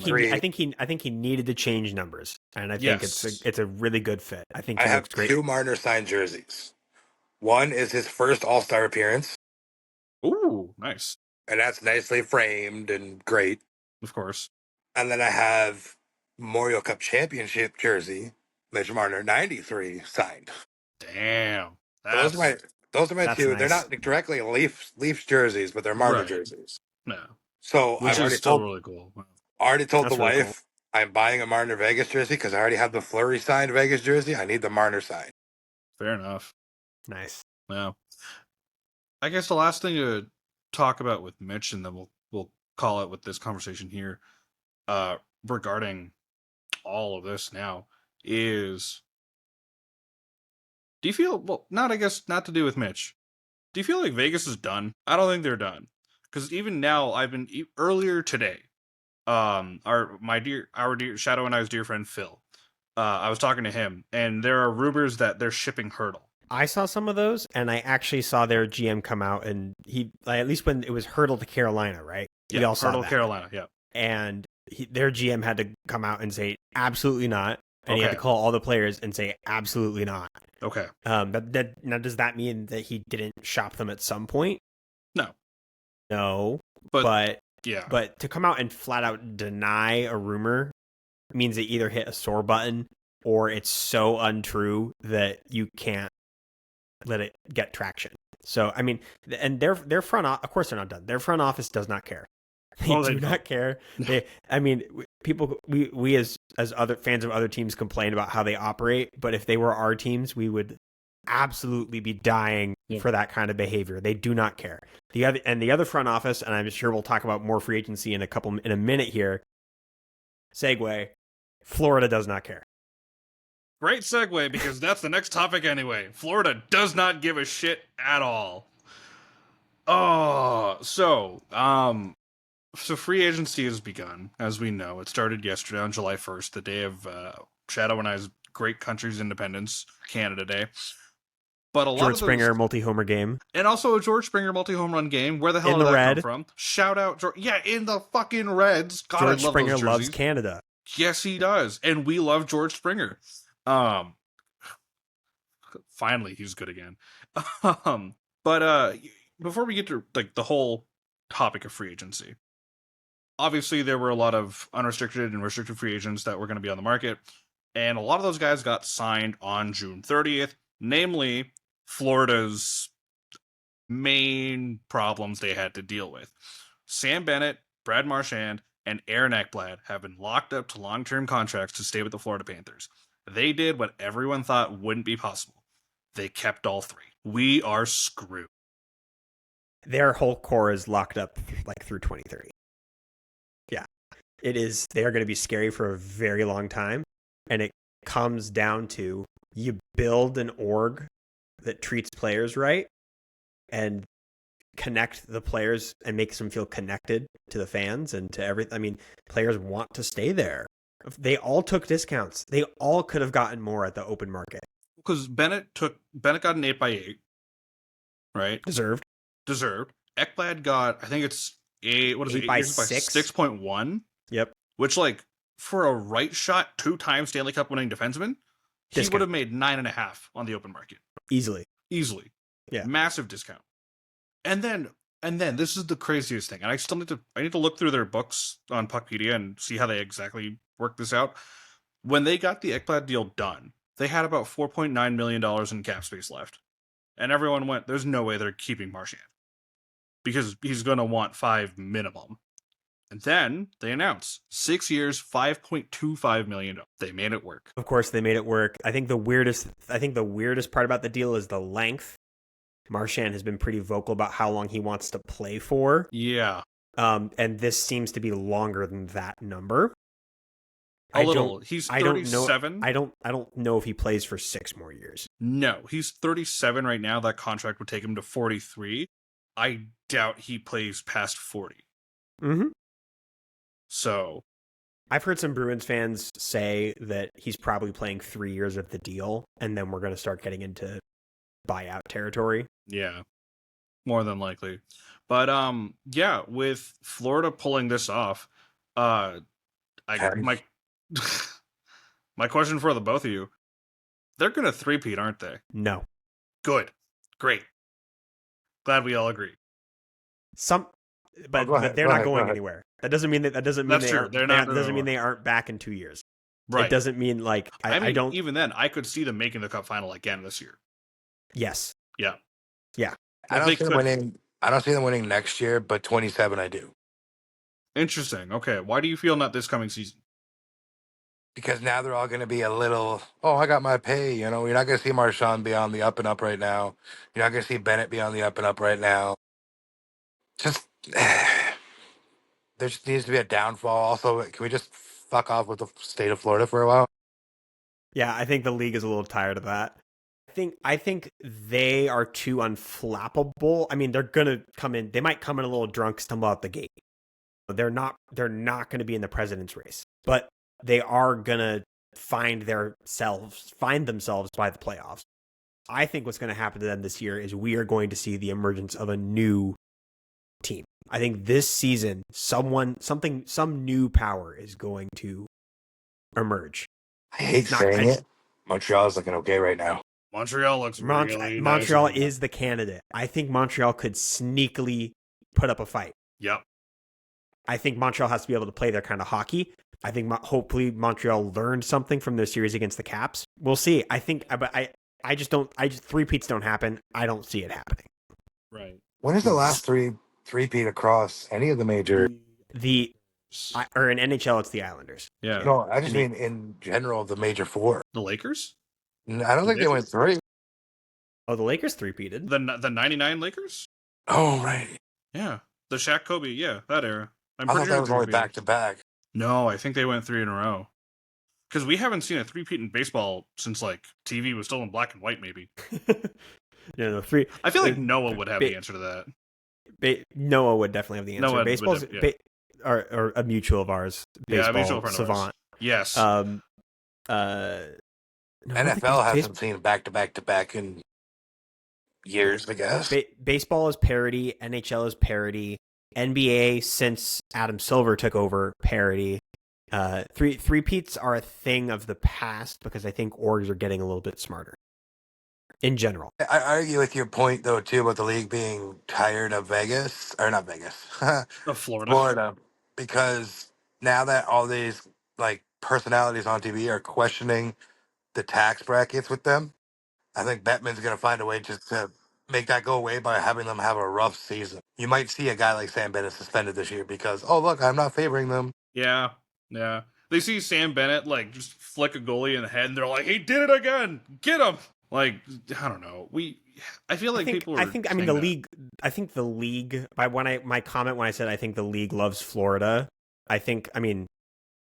[SPEAKER 2] great. I think he needed to change numbers, and I think it's a really good fit. I think
[SPEAKER 3] I have
[SPEAKER 2] great.
[SPEAKER 3] 2 Marner signed jerseys. One is his first All-Star appearance.
[SPEAKER 1] Ooh, nice.
[SPEAKER 3] And that's nicely framed and great.
[SPEAKER 1] Of course.
[SPEAKER 3] And then I have Memorial Cup Championship jersey, Mitch Marner 93 signed.
[SPEAKER 1] Damn.
[SPEAKER 3] Those are my 2.
[SPEAKER 2] Nice.
[SPEAKER 3] They're not directly Leafs jerseys, but they're Marner jerseys.
[SPEAKER 1] No.
[SPEAKER 3] So
[SPEAKER 1] Which is still really cool.
[SPEAKER 3] Already told the wife I'm buying a Marner Vegas jersey because I already have the Fleury signed Vegas jersey. I need the Marner signed.
[SPEAKER 1] Fair enough.
[SPEAKER 2] Nice.
[SPEAKER 1] Yeah. I guess the last thing to talk about with Mitch, and then we'll call it with this conversation here, regarding all of this now, is do you feel not to do with Mitch. Do you feel like Vegas is done? I don't think they're done. Because even now, earlier today, our dear Shadow and I's dear friend Phil, I was talking to him, and there are rumors that they're shipping Hurdle.
[SPEAKER 2] I saw some of those, and I actually saw their GM come out, and he, at least when it was Hurdle to Carolina, right?
[SPEAKER 1] Yeah,
[SPEAKER 2] we all saw
[SPEAKER 1] Hurdle
[SPEAKER 2] that.
[SPEAKER 1] Carolina, yeah.
[SPEAKER 2] And their GM had to come out and say absolutely not, and he had to call all the players and say absolutely not.
[SPEAKER 1] Okay.
[SPEAKER 2] Now, does that mean that he didn't shop them at some point? No. But
[SPEAKER 1] yeah.
[SPEAKER 2] But to come out and flat out deny a rumor means they either hit a sore button or it's so untrue that you can't let it get traction. So, I mean, and their front office, of course they're not done. Their front office does not care. They do not care. We as other fans of other teams complain about how they operate, but if they were our teams, we would absolutely be dying for that kind of behavior. They do not care. The other front office, and I'm sure we'll talk about more free agency in a minute here. Segue. Florida does not care.
[SPEAKER 1] Great segue, because that's the next topic anyway. Florida does not give a shit at all. Oh, so free agency has begun, as we know. It started yesterday on July 1st, the day of Shadow and I's great country's independence, Canada Day. But a lot
[SPEAKER 2] George
[SPEAKER 1] of
[SPEAKER 2] Springer multi-homer game.
[SPEAKER 1] And also a George Springer multi-home run game. Where the hell
[SPEAKER 2] In
[SPEAKER 1] did
[SPEAKER 2] the
[SPEAKER 1] that
[SPEAKER 2] red.
[SPEAKER 1] come from? Shout out, yeah, in the fucking Reds. God,
[SPEAKER 2] George
[SPEAKER 1] I love
[SPEAKER 2] Springer
[SPEAKER 1] those
[SPEAKER 2] loves
[SPEAKER 1] jerseys.
[SPEAKER 2] Canada.
[SPEAKER 1] Yes, he does. And we love George Springer. Finally, he's good again. But before we get to like the whole topic of free agency, obviously there were a lot of unrestricted and restricted free agents that were going to be on the market, and a lot of those guys got signed on June 30th, namely Florida's main problems they had to deal with. Sam Bennett, Brad Marchand, and Aaron Ekblad have been locked up to long-term contracts to stay with the Florida Panthers. They did what everyone thought wouldn't be possible. They kept all three. We are screwed.
[SPEAKER 2] Their whole core is locked up like through 2030. Yeah. It is. They are going to be scary for a very long time. And it comes down to you build an org that treats players right and connect the players and makes them feel connected to the fans and to everything. I mean, players want to stay there. They all took discounts. They all could have gotten more at the open market.
[SPEAKER 1] Because Bennett got an 8x8, right?
[SPEAKER 2] Deserved.
[SPEAKER 1] Ekblad got, I think it's 6.1.
[SPEAKER 2] Yep.
[SPEAKER 1] Which, like, for a right shot, 2-time Stanley Cup winning defenseman, he would have made 9.5 on the open market.
[SPEAKER 2] Easily.
[SPEAKER 1] Yeah. Massive discount. And then this is the craziest thing. And I need to look through their books on Puckpedia and see how they exactly work this out. When they got the Ekblad deal done, they had about $4.9 million in cap space left. And everyone went, there's no way they're keeping Marchand. Because he's going to want 5 minimum. And then they announced 6 years, $5.25 million. They made it work.
[SPEAKER 2] Of course, they made it work. I think the weirdest part about the deal is the length. Marchand has been pretty vocal about how long he wants to play for.
[SPEAKER 1] Yeah.
[SPEAKER 2] And this seems to be longer than that number.
[SPEAKER 1] He's 37.
[SPEAKER 2] I don't know if he plays for 6 more years.
[SPEAKER 1] No, he's 37 right now. That contract would take him to 43. I doubt he plays past 40.
[SPEAKER 2] Mm-hmm.
[SPEAKER 1] So
[SPEAKER 2] I've heard some Bruins fans say that he's probably playing 3 years of the deal, and then we're going to start getting into buyout territory.
[SPEAKER 1] Yeah, more than likely. But yeah, with Florida pulling this off, my question for the both of you: they're going to three-peat, aren't they?
[SPEAKER 2] No.
[SPEAKER 1] Good, great. Glad we all agree.
[SPEAKER 2] But they're not going anywhere. That doesn't mean they aren't back in 2 years.
[SPEAKER 1] Right.
[SPEAKER 2] It doesn't mean like I don't.
[SPEAKER 1] Even then, I could see them making the cup final again this year.
[SPEAKER 2] Yes.
[SPEAKER 1] Yeah.
[SPEAKER 2] Yeah.
[SPEAKER 3] I don't see them winning next year, but 27 I do.
[SPEAKER 1] Interesting. Okay. Why do you feel not this coming season?
[SPEAKER 3] Because now they're all going to be a little, I got my pay. You know, you're not going to see Marchand be on the up and up right now. You're not going to see Bennett be on the up and up right now. Just, there just needs to be a downfall. Also, can we just fuck off with the state of Florida for a while?
[SPEAKER 2] Yeah, I think the league is a little tired of that. I think they are too unflappable. I mean, they're gonna come in. They might come in a little drunk, stumble out the gate. They're not going to be in the president's race, but they are gonna find themselves by the playoffs. I think what's going to happen to them this year is we are going to see the emergence of a new team. I think this season, some new power is going to emerge.
[SPEAKER 3] I hate saying it. Montreal is looking okay right now.
[SPEAKER 1] Montreal looks really nice.
[SPEAKER 2] Montreal is the candidate. I think Montreal could sneakily put up a fight.
[SPEAKER 1] Yep.
[SPEAKER 2] I think Montreal has to be able to play their kind of hockey. I think hopefully Montreal learned something from their series against the Caps. We'll see. I think, but I just three-peats don't happen. I don't see it happening.
[SPEAKER 1] Right.
[SPEAKER 3] When is the last three-peat across any of the major?
[SPEAKER 2] Or in NHL, it's the Islanders.
[SPEAKER 1] Yeah.
[SPEAKER 3] No, I just mean in general, the major four.
[SPEAKER 1] The Lakers?
[SPEAKER 3] I don't think they went 3.
[SPEAKER 2] Oh, the Lakers three-peated.
[SPEAKER 1] The 99 Lakers?
[SPEAKER 3] Oh, right.
[SPEAKER 1] Yeah. The Shaq Kobe, yeah, that era. I'm
[SPEAKER 3] I
[SPEAKER 1] pretty
[SPEAKER 3] thought that
[SPEAKER 1] sure
[SPEAKER 3] was only
[SPEAKER 1] three-peated.
[SPEAKER 3] back to back.
[SPEAKER 1] No, I think they went 3 in a row. Because we haven't seen a three-peat in baseball since, like, TV was still in black and white, maybe.
[SPEAKER 2] No, three.
[SPEAKER 1] I feel like Noah would have the answer to that.
[SPEAKER 2] Noah would definitely have the answer.
[SPEAKER 1] Noah
[SPEAKER 2] Baseball's
[SPEAKER 1] would have, yeah.
[SPEAKER 2] or a mutual of ours.
[SPEAKER 1] Yeah,
[SPEAKER 2] Baseball
[SPEAKER 1] a mutual friend of ours.
[SPEAKER 2] savant.
[SPEAKER 1] Yes.
[SPEAKER 2] No, I don't think
[SPEAKER 3] NFL
[SPEAKER 2] base-
[SPEAKER 3] hasn't seen back to back to back in years, I guess.
[SPEAKER 2] Baseball is parity. NHL is parity. NBA, since Adam Silver took over, parity. Three-peats are a thing of the past because I think orgs are getting a little bit smarter in general.
[SPEAKER 3] I argue with your point, though, too, about the league being tired of Vegas, or not Vegas,
[SPEAKER 1] Of Florida.
[SPEAKER 3] Florida, because now that all these like personalities on TV are questioning the tax brackets with them, I think Bettman's going to find a way just to make that go away by having them have a rough season. You might see a guy like Sam Bennett suspended this year because, oh, look, I'm not favoring them.
[SPEAKER 1] Yeah. They see Sam Bennett, like, just flick a goalie in the head, and they're like, he did it again! Get him! Like, I don't know. I feel like people are
[SPEAKER 2] I think the league, my comment when I said I think the league loves Florida,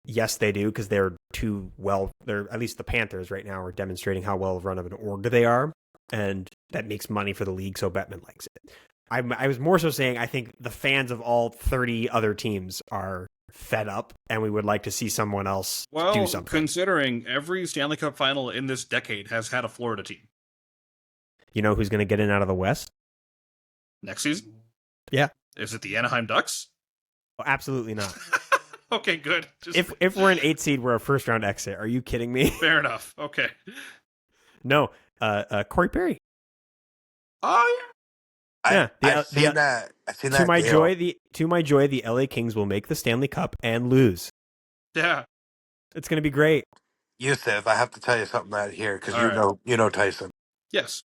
[SPEAKER 2] yes, they do, because they're at least the Panthers right now are demonstrating how well run of an org they are, and that makes money for the league, so Bettman likes it. I was more so saying I think the fans of all 30 other teams are fed up, and we would like to see someone else do something.
[SPEAKER 1] Considering every Stanley Cup final in this decade has had a Florida team.
[SPEAKER 2] You know who's going to get in out of the West?
[SPEAKER 1] Next season?
[SPEAKER 2] Yeah.
[SPEAKER 1] Is it the Anaheim Ducks?
[SPEAKER 2] Oh, absolutely not.
[SPEAKER 1] Okay, good.
[SPEAKER 2] If we're an 8 seed, we're a first round exit. Are you kidding me?
[SPEAKER 1] Fair enough. Okay.
[SPEAKER 2] No. Corey Perry.
[SPEAKER 1] Oh yeah.
[SPEAKER 3] I've seen that.
[SPEAKER 2] To my joy, the LA Kings will make the Stanley Cup and lose.
[SPEAKER 1] Yeah.
[SPEAKER 2] It's going to be great.
[SPEAKER 3] Yusuf, I have to tell you something out here because you know Tyson.
[SPEAKER 1] Yes.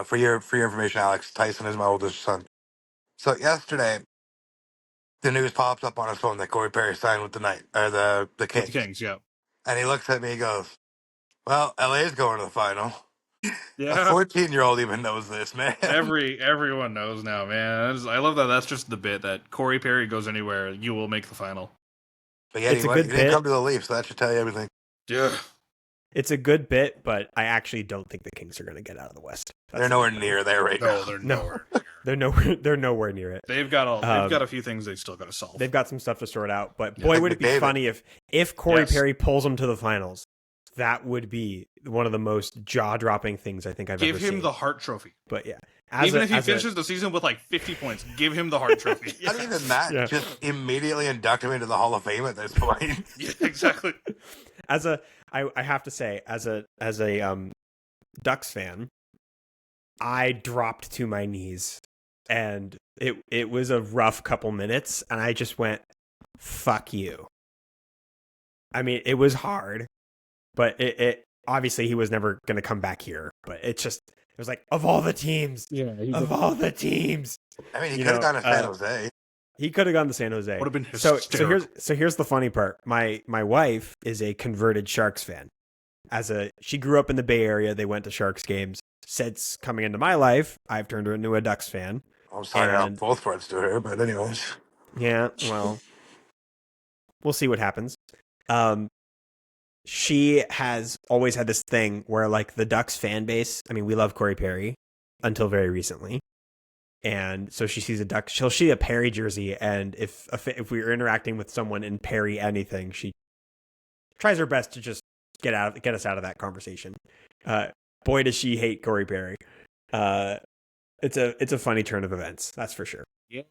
[SPEAKER 3] For your information, Alex, Tyson is my oldest son. So yesterday, the news pops up on his phone that Corey Perry signed with the Kings.
[SPEAKER 1] With the Kings, yeah.
[SPEAKER 3] And he looks at me and goes, "Well, LA's going to the final."
[SPEAKER 1] Yeah.
[SPEAKER 3] A 14-year-old even knows this, man.
[SPEAKER 1] Everyone knows now, man. I love that. That's just the bit that Corey Perry goes anywhere, you will make the final.
[SPEAKER 3] But yeah,
[SPEAKER 2] It's
[SPEAKER 3] he didn't come to the Leafs, so that should tell you everything.
[SPEAKER 1] Yeah.
[SPEAKER 2] It's a good bit, but I actually don't think the Kings are going to get out of the West.
[SPEAKER 3] They're nowhere near there right now.
[SPEAKER 1] They're nowhere.
[SPEAKER 2] They're nowhere near it.
[SPEAKER 1] They've got a few things they've still got to solve.
[SPEAKER 2] They've got some stuff to sort out, but boy, would it be funny if Corey Perry pulls them to the finals. That would be one of the most jaw-dropping things I think I've ever seen.
[SPEAKER 1] Give him the Hart Trophy.
[SPEAKER 2] But yeah.
[SPEAKER 1] Even if he finishes the season with like 50 points, give him the Hart Trophy.
[SPEAKER 3] Not even that. Yeah. Just immediately induct him into the Hall of Fame at this point.
[SPEAKER 1] Yeah, exactly.
[SPEAKER 2] I have to say, as a Ducks fan, I dropped to my knees, and it was a rough couple minutes, and I just went, "Fuck you." I mean, it was hard, but it obviously he was never going to come back here. But it was like, of all the teams, all the teams.
[SPEAKER 3] I mean, he could have gone to San Jose.
[SPEAKER 2] He could have gone to San Jose.
[SPEAKER 1] Would have been hysterical.
[SPEAKER 2] So here's the funny part. My wife is a converted Sharks fan. She grew up in the Bay Area. They went to Sharks games. Since coming into my life, I've turned her into a Ducks fan.
[SPEAKER 3] I'm sorry about both parts to her, but anyways.
[SPEAKER 2] Yeah, well, we'll see what happens. She has always had this thing where, like, the Ducks fan base, I mean, we love Corey Perry until very recently. And so she sees she'll see a Perry jersey, and if we're interacting with someone in Perry anything, she tries her best to just get us out of that conversation. Boy, does she hate Corey Perry. It's a funny turn of events, that's for sure.
[SPEAKER 1] Yeah.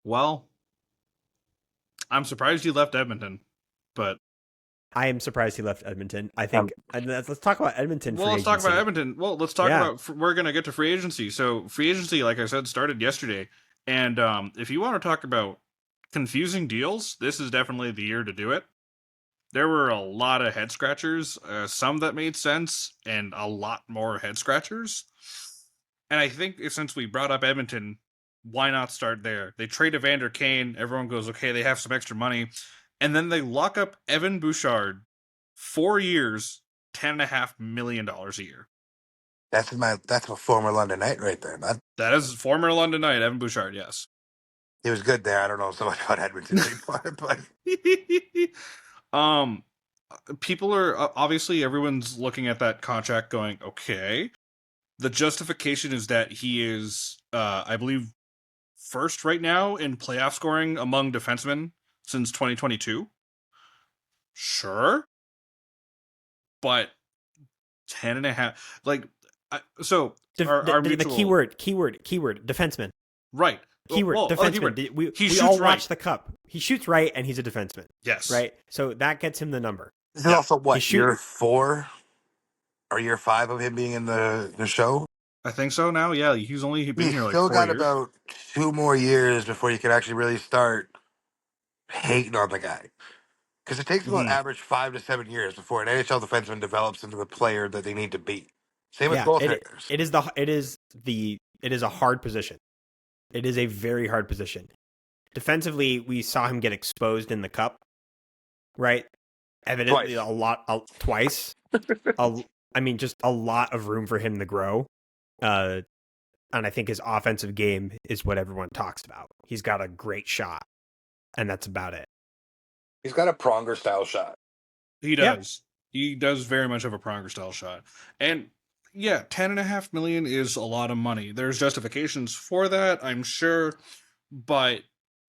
[SPEAKER 1] Well, I'm surprised you left Edmonton, but
[SPEAKER 2] I am surprised he left Edmonton. I think let's talk about Edmonton.
[SPEAKER 1] Well, let's talk about Edmonton. Well, let's talk about. We're going to get to free agency. So, free agency, like I said, started yesterday. And if you want to talk about confusing deals, this is definitely the year to do it. There were a lot of head scratchers, some that made sense, and a lot more head scratchers. And I think since we brought up Edmonton, why not start there? They trade Evander Kane. Everyone goes, okay, they have some extra money. And then they lock up Evan Bouchard, 4 years, $10.5 million a year.
[SPEAKER 3] That's a former London Knight right there.
[SPEAKER 1] That is former London Knight, Evan Bouchard, yes.
[SPEAKER 3] He was good there. I don't know so much about Edmonton anymore, but
[SPEAKER 1] um, people are obviously everyone's looking at that contract going, okay. The justification is that he is, I believe, first right now in playoff scoring among defensemen since 2022. Sure, but 10 and a half, like, so our
[SPEAKER 2] the
[SPEAKER 1] mutual
[SPEAKER 2] keyword defenseman.
[SPEAKER 1] right.
[SPEAKER 2] Keyword defenseman.
[SPEAKER 1] Keyword.
[SPEAKER 2] We all watch the cup. He shoots right, and he's a defenseman.
[SPEAKER 1] Yes.
[SPEAKER 2] Right. So that gets him the number.
[SPEAKER 3] this is also what, year 4 or year 5 of him being in the show.
[SPEAKER 1] I think so now. Yeah, he's only been here like
[SPEAKER 3] still
[SPEAKER 1] 4
[SPEAKER 3] got
[SPEAKER 1] years.
[SPEAKER 3] about 2 more years before you can actually really start hating on the guy. Because it takes about average 5 to 7 years before an NHL defenseman develops into the player that they need to be. Same with goaltenders.
[SPEAKER 2] It is a hard position. It is a very hard position. Defensively, we saw him get exposed in the cup, right? Evidently, twice. I mean, just a lot of room for him to grow. And I think his offensive game is what everyone talks about. He's got a great shot, and that's about it.
[SPEAKER 3] He's got a Pronger style shot.
[SPEAKER 1] He does. Yeah. He does very much of a Pronger style shot. And yeah, $10.5 million is a lot of money. There's justifications for that, I'm sure. But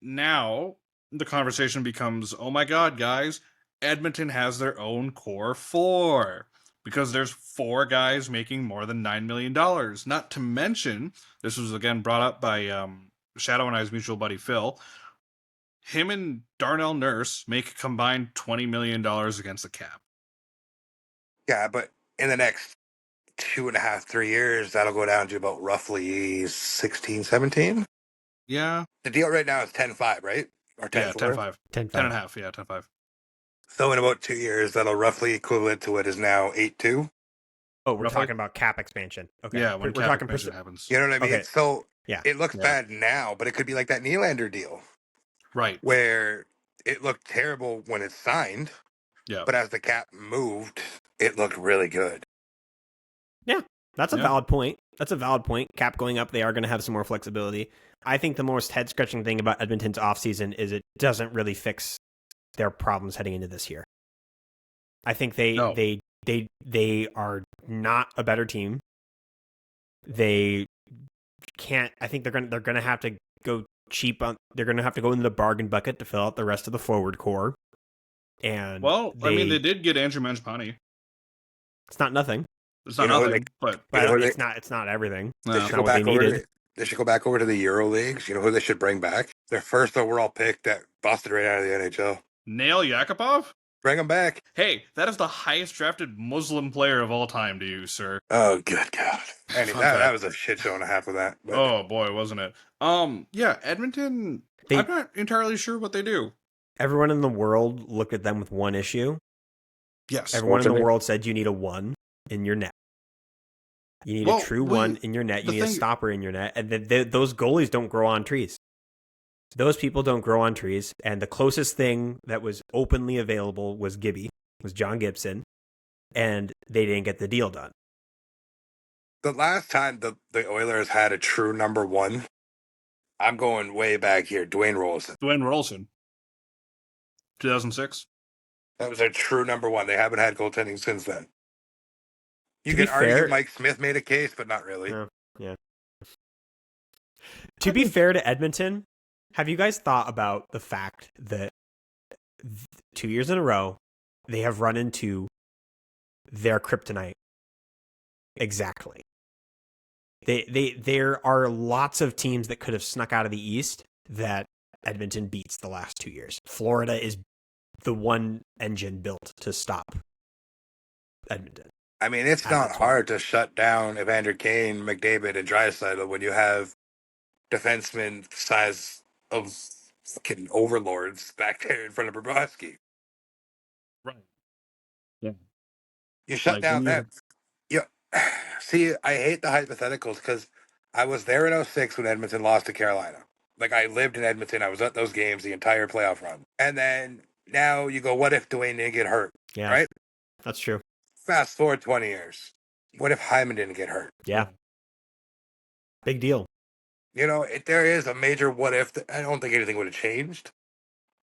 [SPEAKER 1] now the conversation becomes, oh my God, guys, Edmonton has their own core 4. Because there's 4 guys making more than $9 million. Not to mention, this was again brought up by Shadow and I's mutual buddy Phil. Him and Darnell Nurse make a combined $20 million against the cap.
[SPEAKER 3] Yeah, but in the next 2.5, 3 years, that'll go down to about roughly 16, 17.
[SPEAKER 1] Yeah.
[SPEAKER 3] The deal right now is 10-5, right? Or 10-4?
[SPEAKER 1] Yeah, 10-5.
[SPEAKER 2] 10.5.
[SPEAKER 1] Yeah, 10-5.
[SPEAKER 3] So in about 2 years, that'll roughly equivalent to what is now 8-2.
[SPEAKER 2] Oh, we're talking about cap expansion. Okay.
[SPEAKER 1] Yeah, when
[SPEAKER 2] we're
[SPEAKER 1] cap
[SPEAKER 2] talking
[SPEAKER 1] expansion happens.
[SPEAKER 3] You know what I mean?
[SPEAKER 2] Okay.
[SPEAKER 3] So
[SPEAKER 2] yeah,
[SPEAKER 3] it looks bad now, but it could be like that Nylander deal.
[SPEAKER 1] Right.
[SPEAKER 3] Where it looked terrible when it signed.
[SPEAKER 1] Yeah.
[SPEAKER 3] But as the cap moved, it looked really good.
[SPEAKER 2] Yeah, that's a valid point. That's a valid point. Cap going up, they are going to have some more flexibility. I think the most head-scratching thing about Edmonton's offseason is it doesn't really fix their problems heading into this year. I think they are not a better team. They can't. I think they're going to have to go cheap on. They're going to have to go into the bargain bucket to fill out the rest of the forward core. And
[SPEAKER 1] they did get Andrew Mangiapane.
[SPEAKER 2] It's not nothing.
[SPEAKER 1] It's not nothing, but
[SPEAKER 2] it's not everything.
[SPEAKER 3] They should go back they should go back over to the Euro leagues. You know who they should bring back? Their first overall pick that busted right out of the NHL.
[SPEAKER 1] Nail Yakupov?
[SPEAKER 3] Bring him back.
[SPEAKER 1] Hey, that is the highest drafted Muslim player of all time to you, sir.
[SPEAKER 3] Oh, good God. Anyway, that was a shit show and a half of that.
[SPEAKER 1] But... Oh, boy, wasn't it? Yeah, Edmonton, I'm not entirely sure what they do.
[SPEAKER 2] Everyone in the world looked at them with one issue.
[SPEAKER 1] Yes.
[SPEAKER 2] Everyone in the world said you need a 1 in your net. You need a true 1 in your net. You need a stopper in your net. And those goalies don't grow on trees. Those people don't grow on trees. And the closest thing that was openly available was John Gibson. And they didn't get the deal done.
[SPEAKER 3] The last time the Oilers had a true number 1, I'm going way back here, Dwayne Rolson. 2006. That was a true number 1. They haven't had goaltending since then. You can argue Mike Smith made a case, but not really.
[SPEAKER 2] Yeah. To be fair to Edmonton, have you guys thought about the fact that 2 years in a row, they have run into their kryptonite? Exactly. There are lots of teams that could have snuck out of the East that Edmonton beats the last 2 years. Florida is the one engine built to stop Edmonton.
[SPEAKER 3] I mean, it's not hard to shut down Evander Kane, McDavid, and Draisaitl when you have defensemen the size of fucking overlords back there in front of Bobrovsky.
[SPEAKER 1] Right. Yeah.
[SPEAKER 3] You shut down them. Yeah. See, I hate the hypotheticals because I was there in 06 when Edmonton lost to Carolina. Like, I lived in Edmonton. I was at those games the entire playoff run. And then now you go, what if Dwayne didn't get hurt?
[SPEAKER 2] Yeah.
[SPEAKER 3] Right?
[SPEAKER 2] That's true.
[SPEAKER 3] Fast forward 20 years. What if Hyman didn't get hurt?
[SPEAKER 2] Yeah. Big deal.
[SPEAKER 3] There is a major what if. I don't think anything would have changed,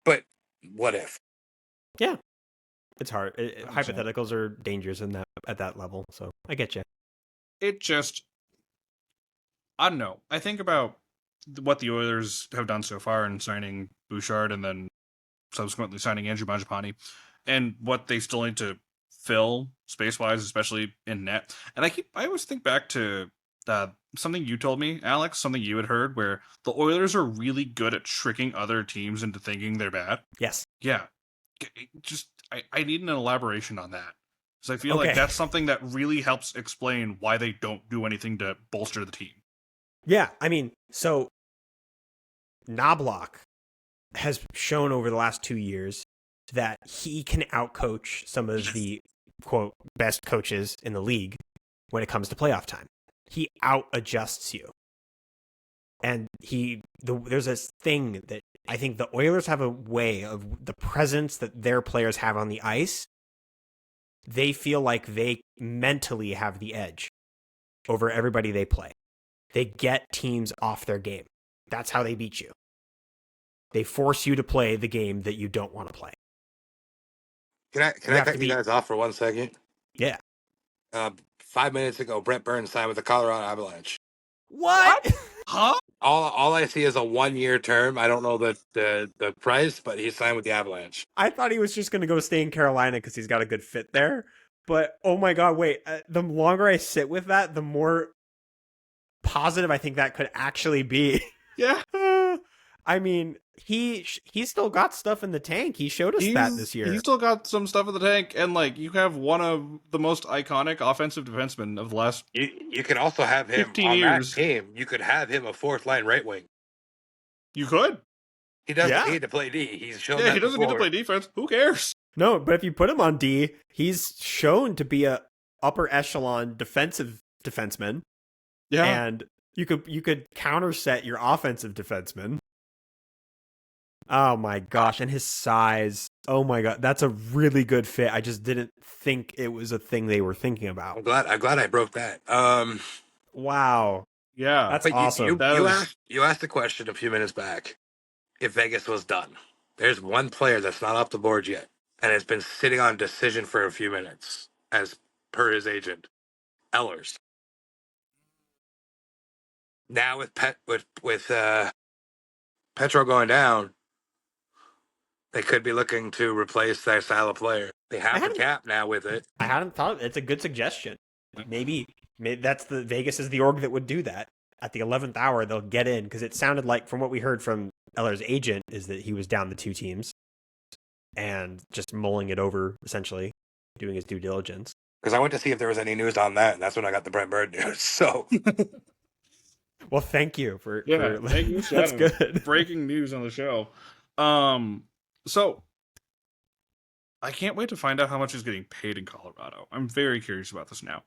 [SPEAKER 3] but what if?
[SPEAKER 2] Yeah. It's hard.
[SPEAKER 1] 100%.
[SPEAKER 2] Hypotheticals are dangerous at that level, so I get you.
[SPEAKER 1] It just, I don't know. I think about what the Oilers have done so far in signing Bouchard and then subsequently signing Andrew Mangiapane, and what they still need to fill space-wise, especially in net. And I always think back to something you told me, Alex, something you had heard, where the Oilers are really good at tricking other teams into thinking they're bad.
[SPEAKER 2] Yes.
[SPEAKER 1] Yeah. Just, I need an elaboration on that. Because I feel
[SPEAKER 2] Okay.
[SPEAKER 1] like that's something that really helps explain why they don't do anything to bolster the team.
[SPEAKER 2] Yeah, I mean, so Knobloch has shown over the last 2 years that he can outcoach some of the, quote, best coaches in the league when it comes to playoff time. He out-adjusts you. And there's this thing that I think the Oilers have a way of the presence that their players have on the ice. They feel like they mentally have the edge over everybody they play. They get teams off their game. That's how they beat you. They force you to play the game that you don't want to play.
[SPEAKER 3] Can I cut you guys off for 1 second?
[SPEAKER 2] Yeah.
[SPEAKER 3] 5 minutes ago, Brent Burns signed with the Colorado Avalanche.
[SPEAKER 2] What?
[SPEAKER 1] Huh?
[SPEAKER 3] All I see is a 1-year term. I don't know the price, but he signed with the Avalanche.
[SPEAKER 2] I thought he was just going to go stay in Carolina because he's got a good fit there. But, oh my God, wait. The longer I sit with that, the more positive I think that could actually be.
[SPEAKER 1] Yeah.
[SPEAKER 2] I mean, he's still got stuff in the tank. He showed us that this year.
[SPEAKER 1] He's still got some stuff in the tank, and you have one of the most iconic offensive defensemen of the last.
[SPEAKER 3] You can also have him
[SPEAKER 1] 15
[SPEAKER 3] on
[SPEAKER 1] years.
[SPEAKER 3] that team. You could have him a fourth line right wing.
[SPEAKER 1] You could.
[SPEAKER 3] He doesn't need to play D. He's shown
[SPEAKER 1] Yeah,
[SPEAKER 3] that
[SPEAKER 1] he doesn't need to
[SPEAKER 3] before.
[SPEAKER 1] play defense. Who cares?
[SPEAKER 2] No, but if you put him on D, he's shown to be a upper echelon defenseman.
[SPEAKER 1] Yeah.
[SPEAKER 2] And you could counterset your offensive defenseman. Oh my gosh, and his size. Oh my God, that's a really good fit. I just didn't think it was a thing they were thinking about.
[SPEAKER 3] I'm glad I broke that.
[SPEAKER 2] Wow.
[SPEAKER 1] Yeah.
[SPEAKER 2] That's awesome.
[SPEAKER 3] You asked the question a few minutes back if Vegas was done. There's one player that's not off the board yet, and has been sitting on decision for a few minutes, as per his agent, Ehlers. Now with Petro going down, they could be looking to replace that style of player. They have the cap now with it.
[SPEAKER 2] I hadn't thought. It's a good suggestion. Maybe that's Vegas is the org that would do that. At the 11th hour, they'll get in because it sounded like, from what we heard from Eller's agent, is that he was down the 2 teams and just mulling it over, essentially, doing his due diligence.
[SPEAKER 3] Because I went to see if there was any news on that, and that's when I got the Brent Bird news. So,
[SPEAKER 2] well, thank you for
[SPEAKER 1] thank you.
[SPEAKER 2] That's good.
[SPEAKER 1] Breaking news on the show. So I can't wait to find out how much he's getting paid in Colorado. I'm very curious about this now.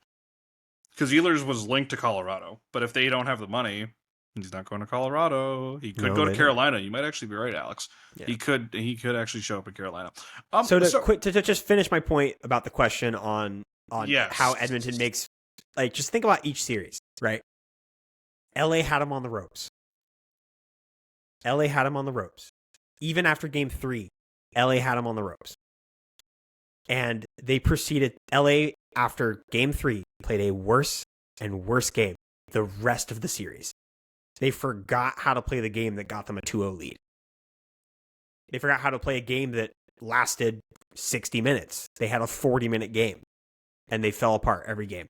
[SPEAKER 1] Because Ehlers was linked to Colorado, but if they don't have the money, he's not going to Colorado. He could go to Carolina. You might actually be right, Alex. Yeah. He could actually show up in Carolina.
[SPEAKER 2] To just finish my point about the question on
[SPEAKER 1] yes.
[SPEAKER 2] how Edmonton makes, just think about each series, right? LA had him on the ropes. Even after game 3, LA had him on the ropes. And they proceeded, LA, after game 3, played a worse and worse game the rest of the series. They forgot how to play the game that got them a 2-0 lead. They forgot how to play a game that lasted 60 minutes. They had a 40-minute game, and they fell apart every game.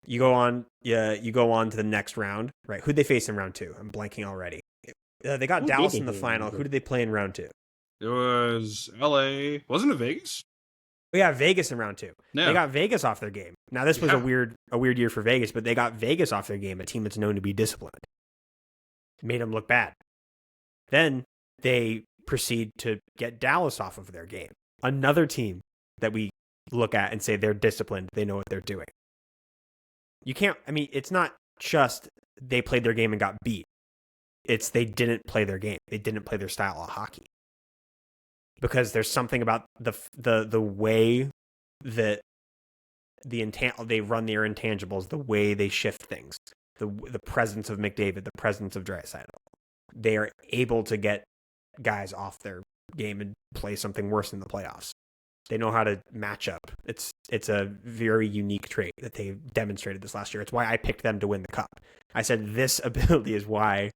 [SPEAKER 2] You go on to the next round, right? Who'd they face in round 2? I'm blanking already. They got Dallas in the final. Who did they play in round 2?
[SPEAKER 1] It was LA. Wasn't it Vegas?
[SPEAKER 2] We got Vegas in round 2.
[SPEAKER 1] Yeah.
[SPEAKER 2] They got Vegas off their game. Now, this was a weird year for Vegas, but they got Vegas off their game, a team that's known to be disciplined. Made them look bad. Then they proceed to get Dallas off of their game. Another team that we look at and say they're disciplined. They know what they're doing. It's not just they played their game and got beat. It's they didn't play their game. They didn't play their style of hockey. Because there's something about the way that they run their intangibles, the way they shift things, the presence of McDavid, the presence of Draisaitl. They are able to get guys off their game and play something worse in the playoffs. They know how to match up. It's a very unique trait that they demonstrated this last year. It's why I picked them to win the cup. I said this ability is why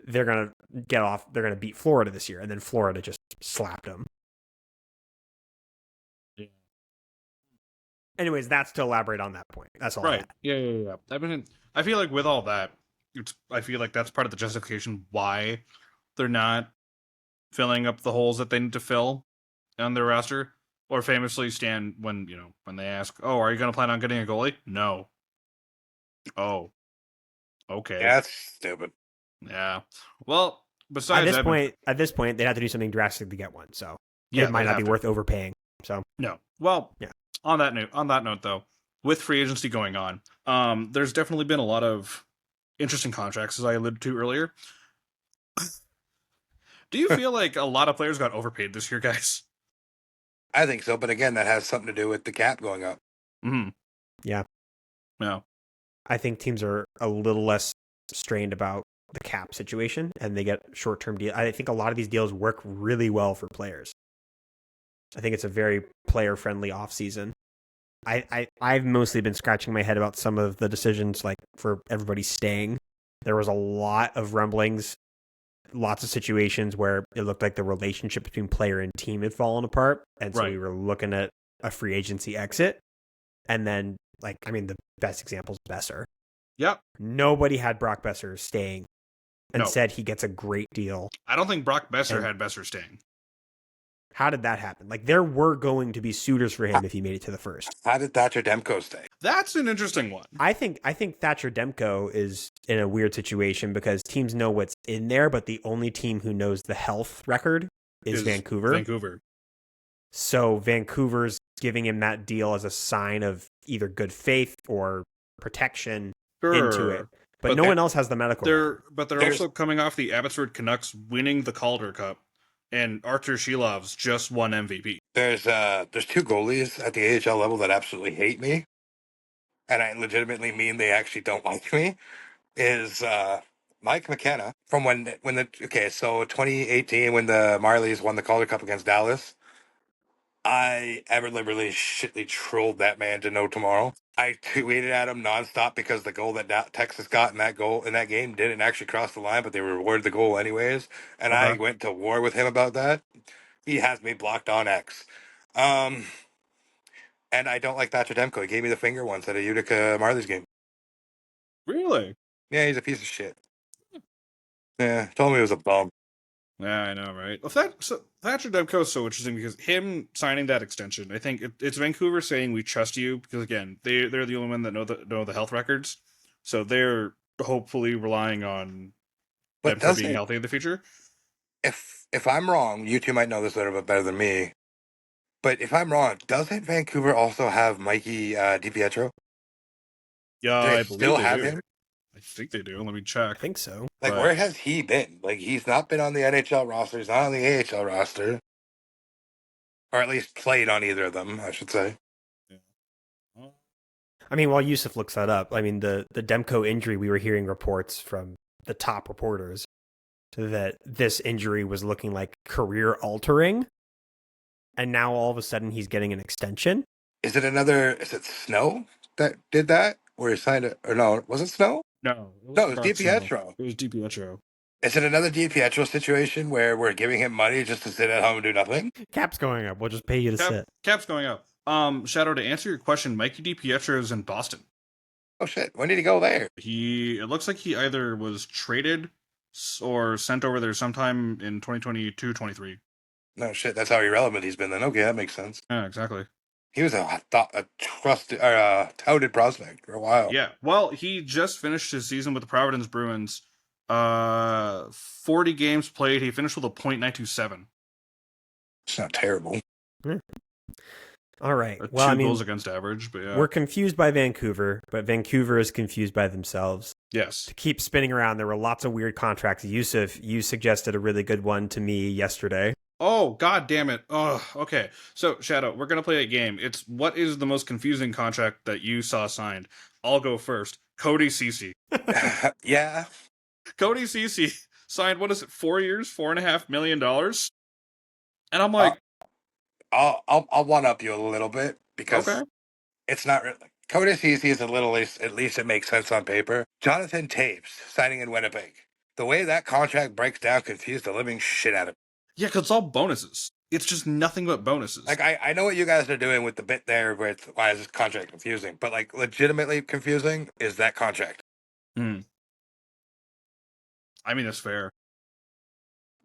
[SPEAKER 2] they're going to get off. They're going to beat Florida this year, and then Florida just slapped them.
[SPEAKER 1] Yeah.
[SPEAKER 2] Anyways, that's to elaborate on that point. That's all.
[SPEAKER 1] Right. Yeah. I mean, I feel like with all that, I feel like that's part of the justification why they're not filling up the holes that they need to fill on their roster. Or famously, Stan, when they ask, "Oh, are you going to plan on getting a goalie?" No. Oh. Okay.
[SPEAKER 3] Yeah, that's stupid.
[SPEAKER 1] Yeah. Well, besides
[SPEAKER 2] at this point, they'd have to do something drastic to get one. So
[SPEAKER 1] yeah,
[SPEAKER 2] it might not be worth overpaying. So
[SPEAKER 1] no. Well,
[SPEAKER 2] yeah.
[SPEAKER 1] On that note, though, with free agency going on, there's definitely been a lot of interesting contracts, as I alluded to earlier. Do you feel like a lot of players got overpaid this year, guys?
[SPEAKER 3] I think so, but again, that has something to do with the cap going up.
[SPEAKER 1] Mm-hmm.
[SPEAKER 2] Yeah.
[SPEAKER 1] No.
[SPEAKER 2] I think teams are a little less strained about the cap situation, and they get short-term deals. I think a lot of these deals work really well for players. I think it's a very player-friendly offseason. I've mostly been scratching my head about some of the decisions, like for everybody staying. There was a lot of rumblings, lots of situations where it looked like the relationship between player and team had fallen apart, and so we were looking at a free agency exit. And then, the best example is Besser.
[SPEAKER 1] Yep.
[SPEAKER 2] Nobody had Brock Besser staying and said he gets a great deal.
[SPEAKER 1] I don't think Brock Besser had Besser staying.
[SPEAKER 2] How did that happen? There were going to be suitors for him if he made it to the first.
[SPEAKER 3] How did Thatcher Demko stay?
[SPEAKER 1] That's an interesting one.
[SPEAKER 2] I think Thatcher Demko is in a weird situation because teams know what's in there, but the only team who knows the health record is Vancouver. So Vancouver's giving him that deal as a sign of either good faith or protection into it. But no one else has the medical record.
[SPEAKER 1] But they're also coming off the Abbotsford Canucks winning the Calder Cup. And Arthur Shilov's just won MVP.
[SPEAKER 3] There's two goalies at the AHL level that absolutely hate me, and I legitimately mean they actually don't like me. Is Mike McKenna from so 2018 when the Marlies won the Calder Cup against Dallas. I ever liberally shitly trolled that man to no tomorrow. I tweeted at him nonstop because the goal that Texas got in that game didn't actually cross the line, but they rewarded the goal anyways. And I went to war with him about that. He has me blocked on X. And I don't like Thatcher Demko. He gave me the finger once at a Utica Marlies game.
[SPEAKER 1] Really?
[SPEAKER 3] Yeah, he's a piece of shit. Yeah, told me he was a bum.
[SPEAKER 1] Yeah, I know, right? Well, Thatcher Demko is so interesting because him signing that extension, I think it's Vancouver saying we trust you because again they're the only one that know the health records, so they're hopefully relying on them for being healthy in the future.
[SPEAKER 3] If I'm wrong, you two might know this a little bit better than me. But if I'm wrong, doesn't Vancouver also have Mikey DiPietro?
[SPEAKER 1] Yeah, I believe
[SPEAKER 3] still
[SPEAKER 1] they
[SPEAKER 3] have
[SPEAKER 1] do.
[SPEAKER 3] him.
[SPEAKER 1] I think they do. Let me check.
[SPEAKER 2] I think so.
[SPEAKER 3] Where has he been? He's not been on the NHL roster. He's not on the AHL roster. Or at least played on either of them, I should say.
[SPEAKER 1] Yeah.
[SPEAKER 2] I mean, while Yusuf looks that up, I mean, the Demko injury, we were hearing reports from the top reporters that this injury was looking like career-altering. And now all of a sudden he's getting an extension.
[SPEAKER 3] Is it Snow that did that? Where he signed it? Or no, was it Snow?
[SPEAKER 1] No,
[SPEAKER 3] it was DiPietro.
[SPEAKER 1] It was DiPietro.
[SPEAKER 3] Is it another DiPietro situation where we're giving him money just to sit at home and do nothing?
[SPEAKER 2] Cap's going up. We'll just pay you to sit.
[SPEAKER 1] Cap's going up. Shadow, to answer your question, Mikey DiPietro is in Boston.
[SPEAKER 3] Oh shit! When did he go there?
[SPEAKER 1] It looks like he either was traded or sent over there sometime in 2022-23.
[SPEAKER 3] No shit, that's how irrelevant he's been then. Okay, that makes sense.
[SPEAKER 1] Yeah, exactly.
[SPEAKER 3] He was a trusted, touted prospect for a while.
[SPEAKER 1] Yeah, well, he just finished his season with the Providence Bruins. 40 games played. He finished with a .927.
[SPEAKER 3] It's not terrible.
[SPEAKER 2] All right.
[SPEAKER 1] Well, 2 goals against average, but yeah.
[SPEAKER 2] We're confused by Vancouver, but Vancouver is confused by themselves.
[SPEAKER 1] Yes.
[SPEAKER 2] To keep spinning around, there were lots of weird contracts. Yusuf, you suggested a really good one to me yesterday.
[SPEAKER 1] Oh, god damn it. Oh, okay. So, Shadow, we're going to play a game. It's what is the most confusing contract that you saw signed? I'll go first. Cody Ceci.
[SPEAKER 3] Yeah.
[SPEAKER 1] Cody Ceci signed, what is it, 4 years, $4.5 million? And I'm
[SPEAKER 3] I'll,
[SPEAKER 1] like,
[SPEAKER 3] I'll one up you a little bit because
[SPEAKER 1] okay.
[SPEAKER 3] it's not really. Cody Ceci is a little, at least it makes sense on paper. Jonathan Tapes signing in Winnipeg. The way that contract breaks down confused the living shit out of me.
[SPEAKER 1] Yeah, because it's all bonuses. It's just nothing but bonuses.
[SPEAKER 3] Like, I know what you guys are doing with the bit there with why is this contract confusing, but like legitimately confusing is that contract.
[SPEAKER 1] Hmm. I mean, that's fair.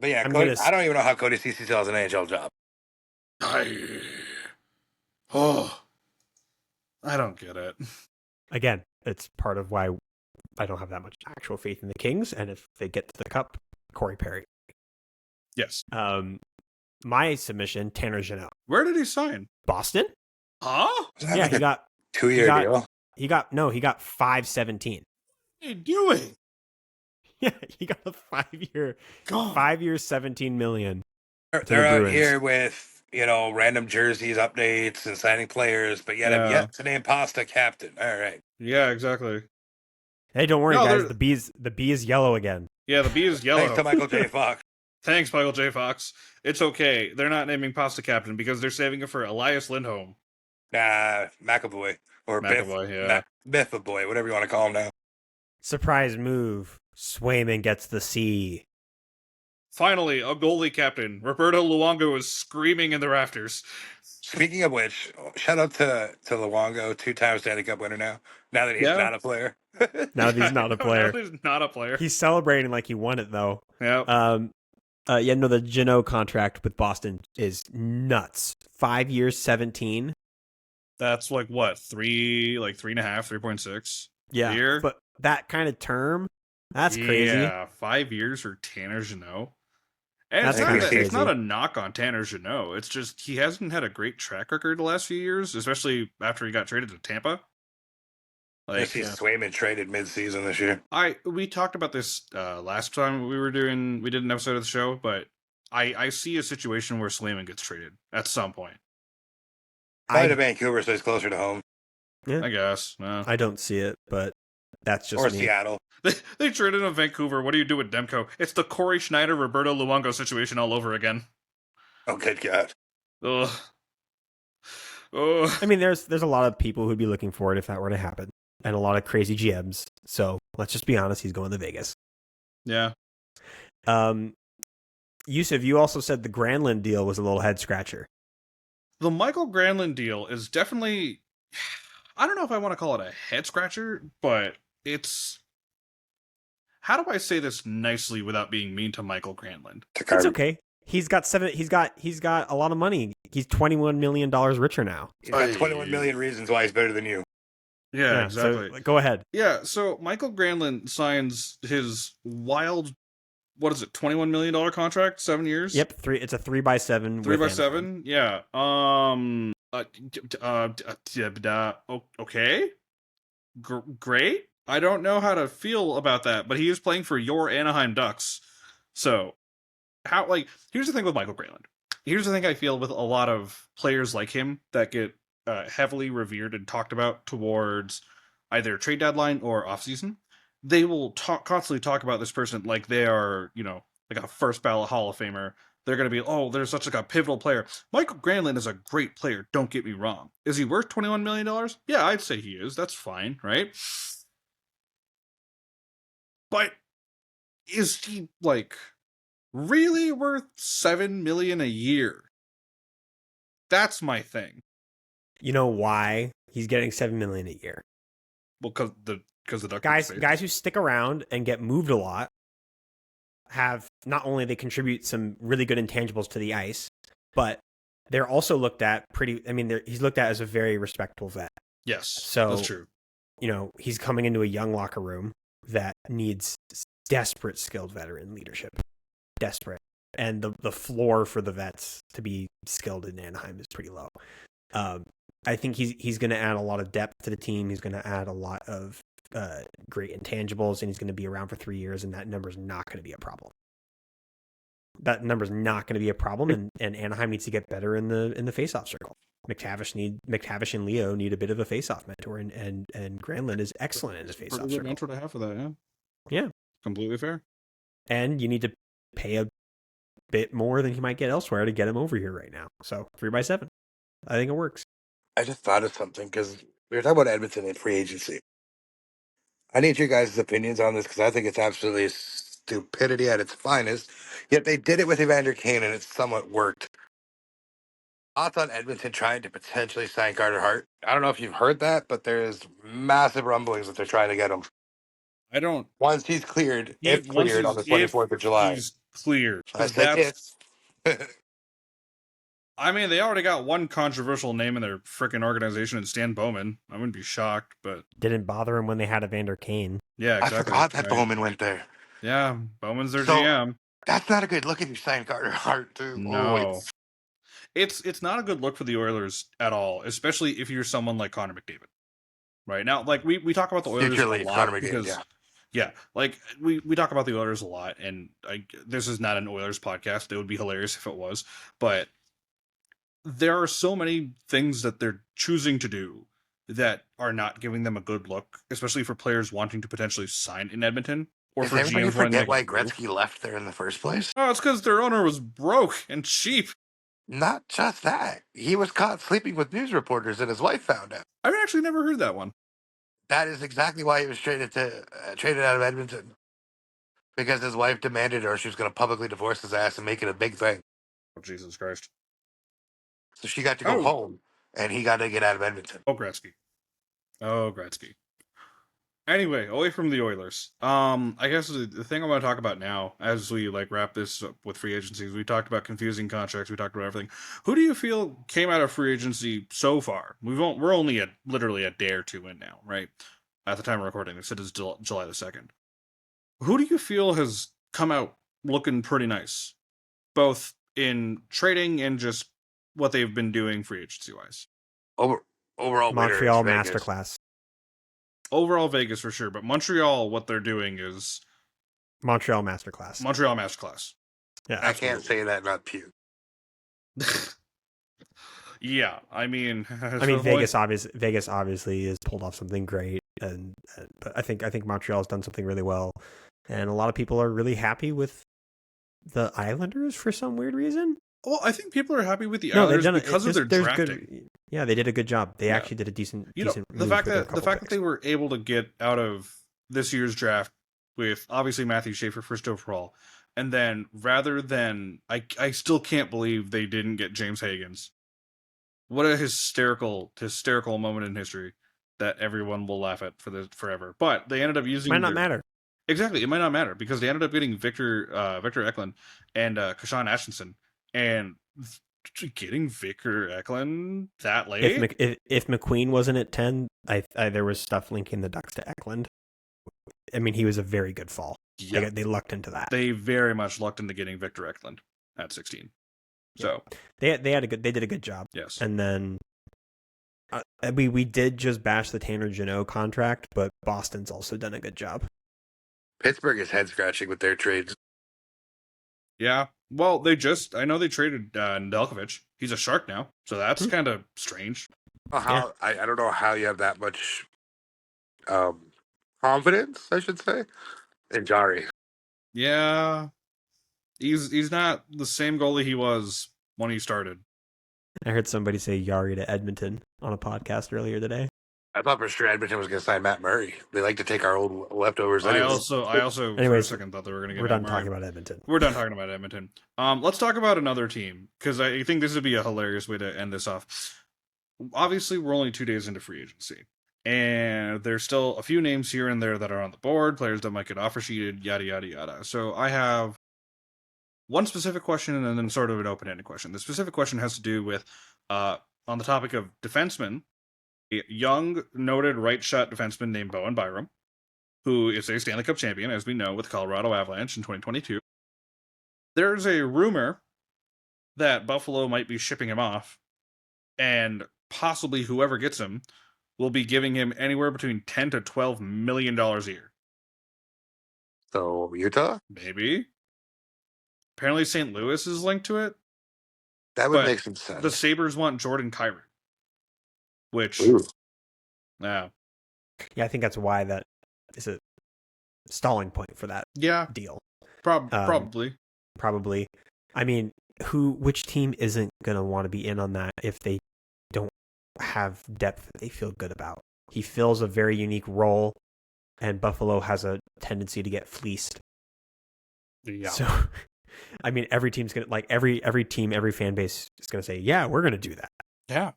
[SPEAKER 3] But yeah,
[SPEAKER 2] I'm
[SPEAKER 3] Cody,
[SPEAKER 2] gonna
[SPEAKER 3] I don't even know how Cody Ceci still has an NHL job.
[SPEAKER 1] Oh, I don't get it.
[SPEAKER 2] again, it's part of why I don't have that much actual faith in the Kings. And if they get to the cup, Corey Perry.
[SPEAKER 1] Yes.
[SPEAKER 2] My submission, Tanner Jeannot.
[SPEAKER 1] Where did he sign?
[SPEAKER 2] Boston?
[SPEAKER 1] Huh?
[SPEAKER 3] Isn't that
[SPEAKER 2] Yeah,
[SPEAKER 3] like
[SPEAKER 2] he
[SPEAKER 3] a
[SPEAKER 2] got
[SPEAKER 3] 2-year deal?
[SPEAKER 2] he got 517.
[SPEAKER 1] What are you doing?
[SPEAKER 2] Yeah, he got a 5-year,
[SPEAKER 1] God.
[SPEAKER 2] 5 years, 17 million.
[SPEAKER 3] They're out
[SPEAKER 2] Bruins.
[SPEAKER 3] here with, random jerseys, updates, and signing players, but yet I'm
[SPEAKER 1] Yeah.
[SPEAKER 3] yet to name Pasta captain. All right.
[SPEAKER 1] Yeah, exactly.
[SPEAKER 2] Hey, don't worry,
[SPEAKER 1] No,
[SPEAKER 2] guys.
[SPEAKER 1] they're-
[SPEAKER 2] The bee is yellow again.
[SPEAKER 1] Yeah, the B is yellow.
[SPEAKER 3] Thanks to Michael J. Fox.
[SPEAKER 1] Thanks, Michael J. Fox. It's okay. They're not naming Pasta Captain because they're saving it for Elias Lindholm.
[SPEAKER 3] Nah, McAvoy. Or
[SPEAKER 1] McAvoy, yeah.
[SPEAKER 3] Biff-a-boy, whatever you want to call him now.
[SPEAKER 2] Surprise move. Swayman gets the C.
[SPEAKER 1] Finally, a goalie captain. Roberto Luongo is screaming in the rafters.
[SPEAKER 3] Speaking of which, shout out to Luongo, 2-time Stanley Cup winner now that he's
[SPEAKER 1] Yeah.
[SPEAKER 3] not a player.
[SPEAKER 2] Now that he's not a player.
[SPEAKER 1] Now he's not a player.
[SPEAKER 2] He's celebrating like he won it, though.
[SPEAKER 1] Yeah.
[SPEAKER 2] The Jeannot contract with Boston is nuts. 5 years, 17.
[SPEAKER 1] That's like what? 3.5, 3.6?
[SPEAKER 2] Yeah.
[SPEAKER 1] Year?
[SPEAKER 2] But that kind of term, that's crazy.
[SPEAKER 1] Yeah, 5 years for Tanner Jeannot. And
[SPEAKER 2] That's
[SPEAKER 3] kinda
[SPEAKER 1] it's not
[SPEAKER 2] crazy.
[SPEAKER 1] a knock on Tanner Jeannot. It's just he hasn't had a great track record the last few years, especially after he got traded to Tampa.
[SPEAKER 3] I see Swayman traded mid-season this year.
[SPEAKER 1] We talked about this last time we did an episode of the show, but I see a situation where Swayman gets traded at some point.
[SPEAKER 3] Probably to Vancouver, so he's closer to home.
[SPEAKER 2] Yeah.
[SPEAKER 1] I guess.
[SPEAKER 2] I don't see it, but that's just
[SPEAKER 3] Or
[SPEAKER 2] me.
[SPEAKER 3] Seattle.
[SPEAKER 1] They traded him Vancouver. What do you do with Demko? It's the Corey Schneider, Roberto Luongo situation all over again.
[SPEAKER 3] Oh, good God.
[SPEAKER 1] Ugh. Ugh.
[SPEAKER 2] I mean, there's a lot of people who'd be looking for it if that were to happen, and a lot of crazy GMs. So let's just be honest, he's going to Vegas.
[SPEAKER 1] Yeah.
[SPEAKER 2] Yusuf, you also said the Granlund deal was a little head scratcher.
[SPEAKER 1] The Michael Granlund deal is definitely, I don't know if I want to call it a head scratcher, but it's, how do I say this nicely without being mean to Michael Granlund?
[SPEAKER 2] It's okay. He's got a lot of money. He's $21 million richer now.
[SPEAKER 3] He's got 21 million reasons why he's better than you.
[SPEAKER 1] Yeah, exactly.
[SPEAKER 2] So, go ahead.
[SPEAKER 1] Yeah, so Michael Granlund signs his wild, what is it, $21 million contract, 7 years?
[SPEAKER 2] Yep, it's a 3x7.
[SPEAKER 1] 3x7, yeah. Okay. Great. I don't know how to feel about that, but he is playing for your Anaheim Ducks. So, here's the thing with Michael Granlund. Here's the thing I feel with a lot of players like him that get heavily revered and talked about towards either trade deadline or offseason. They will constantly talk about this person like they are, like a first ballot Hall of Famer. They're going to be, oh, they're such like a pivotal player. Michael Granlund is a great player. Don't get me wrong. Is he worth $21 million? Yeah, I'd say he is. That's fine, right? But is he really worth $7 million a year? That's my thing.
[SPEAKER 2] You know why he's getting $7 million a year?
[SPEAKER 1] Well, because the Ducks
[SPEAKER 2] guys who stick around and get moved a lot have not only they contribute some really good intangibles to the ice, but they're also looked at he's looked at as a very respectable vet.
[SPEAKER 1] Yes,
[SPEAKER 2] so
[SPEAKER 1] that's true.
[SPEAKER 2] He's coming into a young locker room that needs desperate skilled veteran leadership. Desperate. And the floor for the vets to be skilled in Anaheim is pretty low. I think he's going to add a lot of depth to the team. He's going to add a lot of great intangibles, and he's going to be around for 3 years, and that number is not going to be a problem. that number's not going to be a problem, and Anaheim needs to get better in the faceoff circle. McTavish and Leo need a bit of a faceoff mentor, and Granlund is excellent in the faceoff
[SPEAKER 1] Pretty good
[SPEAKER 2] circle.
[SPEAKER 1] mentor to have for that, yeah.
[SPEAKER 2] Yeah,
[SPEAKER 1] completely fair.
[SPEAKER 2] And you need to pay a bit more than he might get elsewhere to get him over here right now. So 3x7, I think it works.
[SPEAKER 3] I just thought of something because we were talking about Edmonton and free agency. I need your guys' opinions on this because I think it's absolutely stupidity at its finest. Yet they did it with Evander Kane and it somewhat worked. Thoughts on Edmonton trying to potentially sign Carter Hart? I don't know if you've heard that, but there's massive rumblings that they're trying to get him.
[SPEAKER 1] I don't.
[SPEAKER 3] Once he's cleared,
[SPEAKER 1] If
[SPEAKER 3] on the 24th of July.
[SPEAKER 1] He's cleared.
[SPEAKER 3] I said
[SPEAKER 1] That's,
[SPEAKER 3] if.
[SPEAKER 1] I mean, they already got one controversial name in their freaking organization, and Stan Bowman. I wouldn't be shocked, but
[SPEAKER 2] didn't bother him when they had Evander Kane.
[SPEAKER 1] Yeah, exactly.
[SPEAKER 3] I forgot that Bowman went there.
[SPEAKER 1] Yeah, Bowman's their GM.
[SPEAKER 3] That's not a good look if you sign Carter Hart, too.
[SPEAKER 1] No. It's not a good look for the Oilers at all, especially if you're someone like Connor McDavid. Right now, like we talk about the Oilers a lot because like we talk about the Oilers a lot, and this is not an Oilers podcast. It would be hilarious if it was, but there are so many things that they're choosing to do that are not giving them a good look, especially for players wanting to potentially sign in Edmonton. Or
[SPEAKER 3] Does
[SPEAKER 1] for
[SPEAKER 3] everybody
[SPEAKER 1] GMs
[SPEAKER 3] forget why Gretzky left there in the first place?
[SPEAKER 1] Oh, it's because their owner was broke and cheap.
[SPEAKER 3] Not just that. He was caught sleeping with news reporters and his wife found out.
[SPEAKER 1] I've actually never heard that one.
[SPEAKER 3] That is exactly why he was traded out of Edmonton. Because his wife demanded or she was going to publicly divorce his ass and make it a big thing.
[SPEAKER 1] Oh, Jesus Christ.
[SPEAKER 3] So she got to go home and he got to get out of Edmonton.
[SPEAKER 1] Oh, Gretzky. Anyway, away from the Oilers. I guess the thing I want to talk about now, as we wrap this up with free agencies, we talked about confusing contracts, we talked about everything. Who do you feel came out of free agency so far? We're only literally a day or two in now, right? At the time of recording, this is July the 2nd. Who do you feel has come out looking pretty nice, both in trading and just what they've been doing free agency wise?
[SPEAKER 3] Overall,
[SPEAKER 2] Montreal masterclass.
[SPEAKER 1] Overall Vegas for sure, but Montreal, what they're doing is
[SPEAKER 2] Montreal masterclass.
[SPEAKER 1] Yeah,
[SPEAKER 3] I can't say that, not puke.
[SPEAKER 1] Yeah, I mean,
[SPEAKER 2] Vegas obviously has pulled off something great, but I think Montreal has done something really well, and a lot of people are really happy with the Islanders for some weird reason.
[SPEAKER 1] Well, I think people are happy with the Islanders because of their drafting.
[SPEAKER 2] They did a good job. They actually did a decent.
[SPEAKER 1] The fact that they were able to get out of this year's draft with obviously Matthew Schaefer first overall, and then rather than I still can't believe they didn't get James Higgins. What a hysterical moment in history that everyone will laugh at forever. But they ended up using.
[SPEAKER 2] Might not matter.
[SPEAKER 1] Exactly, it might not matter because they ended up getting Victor Eklund and Kashan Atkinson. And getting Victor Eklund that late?
[SPEAKER 2] If McQueen wasn't at 10, there was stuff linking the Ducks to Eklund. I mean, he was a very good fall. Yeah. They lucked into that.
[SPEAKER 1] They very much lucked into getting Victor Eklund at 16. So
[SPEAKER 2] they did a good job.
[SPEAKER 1] Yes.
[SPEAKER 2] And then we did just bash the Tanner Jeannot contract, but Boston's also done a good job.
[SPEAKER 3] Pittsburgh is head scratching with their trades.
[SPEAKER 1] Yeah. Well, I know they traded Nedeljkovic. He's a Shark now, so that's kind of strange.
[SPEAKER 3] I don't know how you have that much confidence, I should say, in Jari.
[SPEAKER 1] Yeah. He's not the same goalie he was when he started.
[SPEAKER 2] I heard somebody say Yari to Edmonton on a podcast earlier today.
[SPEAKER 3] I thought for sure Edmonton was going to sign Matt Murray. They like to take our old leftovers.
[SPEAKER 1] I also for a second thought they were going to get.
[SPEAKER 2] We're done talking about Edmonton.
[SPEAKER 1] We're done talking about Edmonton. Let's talk about another team because I think this would be a hilarious way to end this off. Obviously, we're only 2 days into free agency, and there's still a few names here and there that are on the board, players that might get offer sheeted, yada yada yada. So I have one specific question and then sort of an open-ended question. The specific question has to do with on the topic of defensemen. A young, noted right-shot defenseman named Bowen Byram, who is a Stanley Cup champion, as we know, with Colorado Avalanche in 2022. There's a rumor that Buffalo might be shipping him off, and possibly whoever gets him will be giving him anywhere between $10 to $12 million a year.
[SPEAKER 3] So, Utah?
[SPEAKER 1] Maybe. apparently St. Louis is linked to it.
[SPEAKER 3] That would
[SPEAKER 1] But
[SPEAKER 3] make some sense.
[SPEAKER 1] the Sabres want Jordan Kyrou, which,
[SPEAKER 3] Ooh.
[SPEAKER 2] Yeah, I think that's why that is a stalling point for that deal.
[SPEAKER 1] Probably.
[SPEAKER 2] Probably. I mean, which team isn't going to want to be in on that if they don't have depth that they feel good about? He fills a very unique role, and Buffalo has a tendency to get fleeced.
[SPEAKER 1] Yeah.
[SPEAKER 2] So, I mean, every team's going to, like, every team, every fan base is going to say, yeah, we're going to do that.
[SPEAKER 1] Yeah.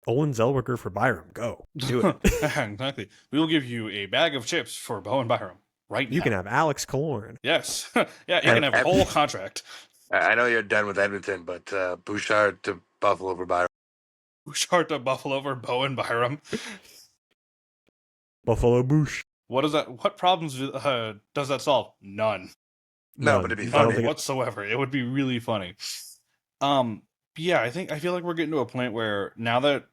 [SPEAKER 2] Olin Zellweger for Byram, go. Do it.
[SPEAKER 1] Exactly. We will give you a bag of chips for Bowen Byram right now.
[SPEAKER 2] You can have Alex Killorn.
[SPEAKER 1] Yes. Yeah, you can have a whole contract.
[SPEAKER 3] I know you're done with Edmonton, but Bouchard to Buffalo for Byram.
[SPEAKER 1] Bouchard to Buffalo for Bowen Byram.
[SPEAKER 2] Buffalo Bouch.
[SPEAKER 1] What problems does that solve? None.
[SPEAKER 3] No, but it'd be
[SPEAKER 1] None
[SPEAKER 3] funny
[SPEAKER 1] whatsoever. It would be really funny. Yeah, I feel like we're getting to a point where now that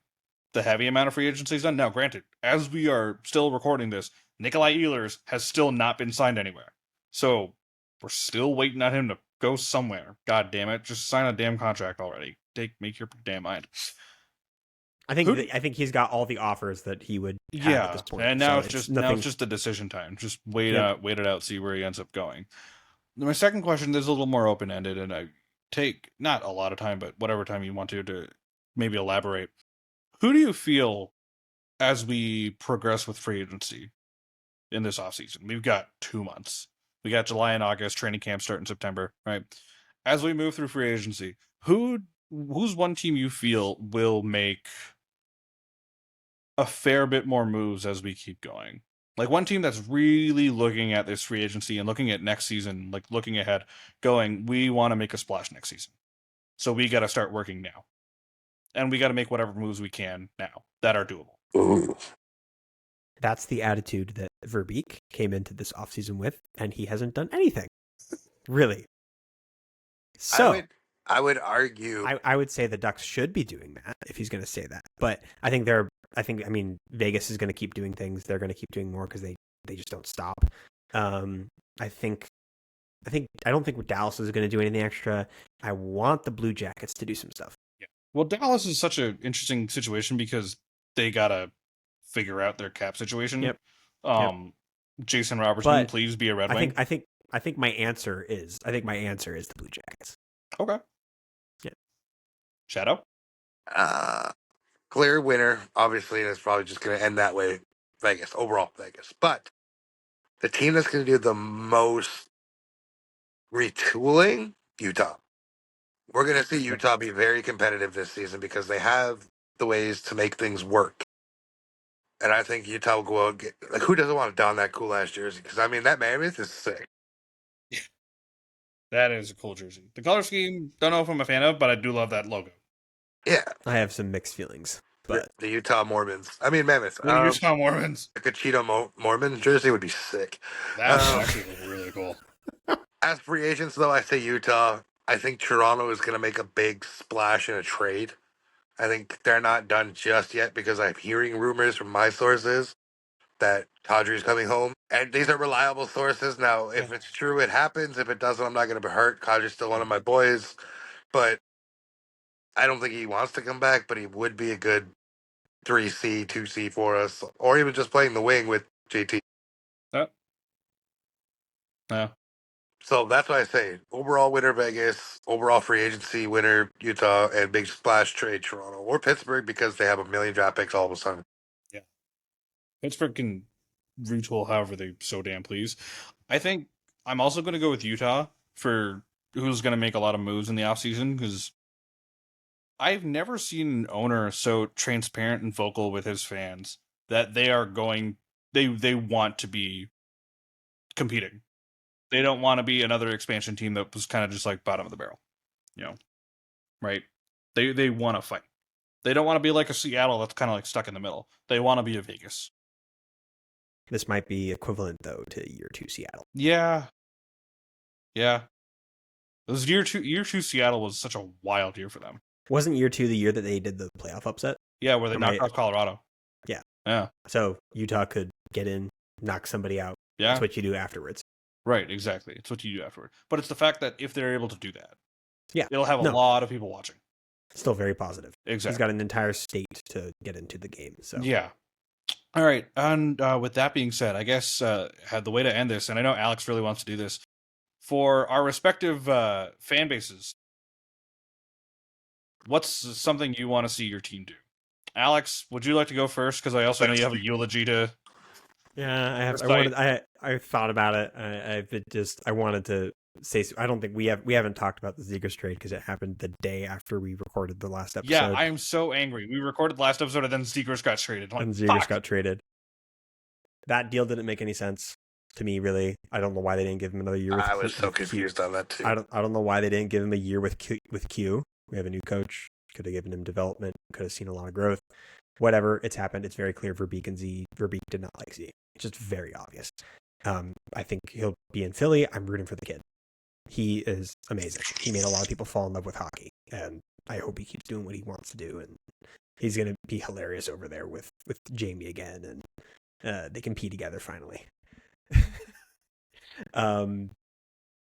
[SPEAKER 1] the heavy amount of free agency is done. Now, granted, as we are still recording this, Nikolai Ehlers has still not been signed anywhere. So we're still waiting on him to go somewhere. God damn it. Just sign a damn contract already. Make your damn mind.
[SPEAKER 2] I think he's got all the offers that he would have at this point.
[SPEAKER 1] And now it's just the decision time. Just wait it out, see where he ends up going. My second question is a little more open ended, and I take not a lot of time, but whatever time you want to maybe elaborate. Who do you feel as we progress with free agency in this offseason? We've got 2 months. We got July and August, training camp start in September, right? As we move through free agency, who's one team you feel will make a fair bit more moves as we keep going? Like one team that's really looking at this free agency and looking at next season, like looking ahead, going, we want to make a splash next season. So we got to start working now. And we got to make whatever moves we can now that are doable.
[SPEAKER 3] Ooh.
[SPEAKER 2] That's the attitude that Verbeek came into this offseason with, and he hasn't done anything. Really. So
[SPEAKER 3] I would argue.
[SPEAKER 2] I would say the Ducks should be doing that if he's going to say that. But I think Vegas is going to keep doing things. They're going to keep doing more because they just don't stop. I don't think Dallas is going to do anything extra. I want the Blue Jackets to do some stuff.
[SPEAKER 1] Yeah. Well, Dallas is such an interesting situation because they got to figure out their cap situation.
[SPEAKER 2] Yep.
[SPEAKER 1] Jason Robertson, please be a Red Wing.
[SPEAKER 2] I think my answer is the Blue Jackets.
[SPEAKER 1] Okay.
[SPEAKER 2] Yeah.
[SPEAKER 1] Shadow?
[SPEAKER 3] Clear winner. Obviously, and it's probably just going to end that way. Vegas. But the team that's going to do the most retooling, Utah. We're going to see Utah be very competitive this season because they have the ways to make things work. And I think Utah will go out and get, who doesn't want to don that cool ass jersey? Because that Mammoth is sick.
[SPEAKER 1] That is a cool jersey. The color scheme, don't know if I'm a fan of, but I do love that logo.
[SPEAKER 3] Yeah.
[SPEAKER 2] I have some mixed feelings. But
[SPEAKER 3] the Utah Mormons. Mammoth.
[SPEAKER 1] The Utah Mormons.
[SPEAKER 3] A Cheeto Mormon jersey would be sick.
[SPEAKER 1] That would actually look really cool.
[SPEAKER 3] As free agents, though, I say Utah. I think Toronto is going to make a big splash in a trade. I think they're not done just yet because I'm hearing rumors from my sources that Kadri's coming home. And these are reliable sources. Now, if it's true, it happens. If it doesn't, I'm not going to be hurt. Kadri's still one of my boys. But I don't think he wants to come back, but he would be a good 3C, 2C for us. Or even just playing the wing with JT.
[SPEAKER 1] Yeah.
[SPEAKER 3] So that's why I say overall winner Vegas, overall free agency winner Utah, and big splash trade Toronto or Pittsburgh because they have a million draft picks all of a sudden.
[SPEAKER 1] Yeah. Pittsburgh can retool however they so damn please. I think I'm also going to go with Utah for who's going to make a lot of moves in the offseason because I've never seen an owner so transparent and vocal with his fans that they want to be competing. They don't want to be another expansion team that was kind of just like bottom of the barrel, right? They want to fight. They don't want to be like a Seattle that's kind of like stuck in the middle. They want to be a Vegas.
[SPEAKER 2] This might be equivalent though to year 2 Seattle.
[SPEAKER 1] Yeah. This year two Seattle was such a wild year for them.
[SPEAKER 2] Wasn't year 2 the year that they did the playoff upset?
[SPEAKER 1] Yeah, where they knocked out Colorado.
[SPEAKER 2] Yeah.
[SPEAKER 1] Yeah.
[SPEAKER 2] So Utah could get in, knock somebody out.
[SPEAKER 1] Yeah.
[SPEAKER 2] That's what you do afterwards.
[SPEAKER 1] Right, exactly. It's what you do afterward. But it's the fact that if they're able to do that,
[SPEAKER 2] Yeah.
[SPEAKER 1] it'll have a
[SPEAKER 2] No.
[SPEAKER 1] lot of people watching.
[SPEAKER 2] Still very positive.
[SPEAKER 1] Exactly.
[SPEAKER 2] He's got an entire state to get into the game. So
[SPEAKER 1] yeah. All right. And with that being said, I guess had the way to end this, and I know Alex really wants to do this for our respective fan bases. What's something you want to see your team do? Alex, would you like to go first? Because I also know you have a eulogy to.
[SPEAKER 2] Yeah, I have.
[SPEAKER 1] Recite.
[SPEAKER 2] I thought about it. I wanted to say. I don't think we haven't talked about the Zegers trade because it happened the day after we recorded the last episode.
[SPEAKER 1] Yeah, I am so angry. We recorded the last episode and then Zegers got traded.
[SPEAKER 2] And Zegers got traded. That deal didn't make any sense to me, really. I don't know why they didn't give him another year.
[SPEAKER 3] I was so confused on that too.
[SPEAKER 2] I don't know why they didn't give him a year with Q. We have a new coach. Could have given him development. Could have seen a lot of growth. Whatever, it's happened. It's very clear Verbeek did not like Z. It's just very obvious. I think he'll be in Philly. I'm rooting for the kid. He is amazing. He made a lot of people fall in love with hockey, and I hope he keeps doing what he wants to do. And he's going to be hilarious over there with Jamie again, and they can pee together finally. And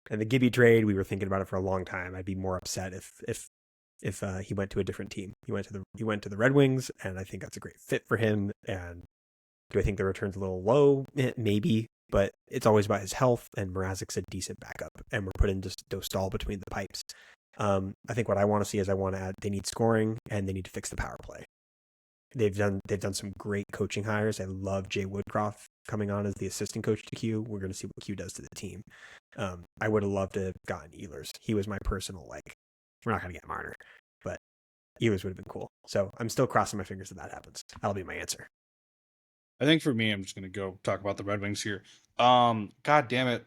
[SPEAKER 2] the Gibby trade, we were thinking about it for a long time. I'd be more upset if he went to a different team. He went to the Red Wings, and I think that's a great fit for him. And do I think the return's a little low? Maybe, but it's always about his health, and Mrazek's a decent backup, and we're putting just Dostal between the pipes. I think what I want to see is they need scoring, and they need to fix the power play. They've done some great coaching hires. I love Jay Woodcroft coming on as the assistant coach to Q. We're going to see what Q does to the team. I would have loved to have gotten Ehlers. He was my personal, we're not going to get Marner, but Ehlers would have been cool. So I'm still crossing my fingers that happens. That'll be my answer.
[SPEAKER 1] I think for me, I'm just going to go talk about the Red Wings here. God damn it.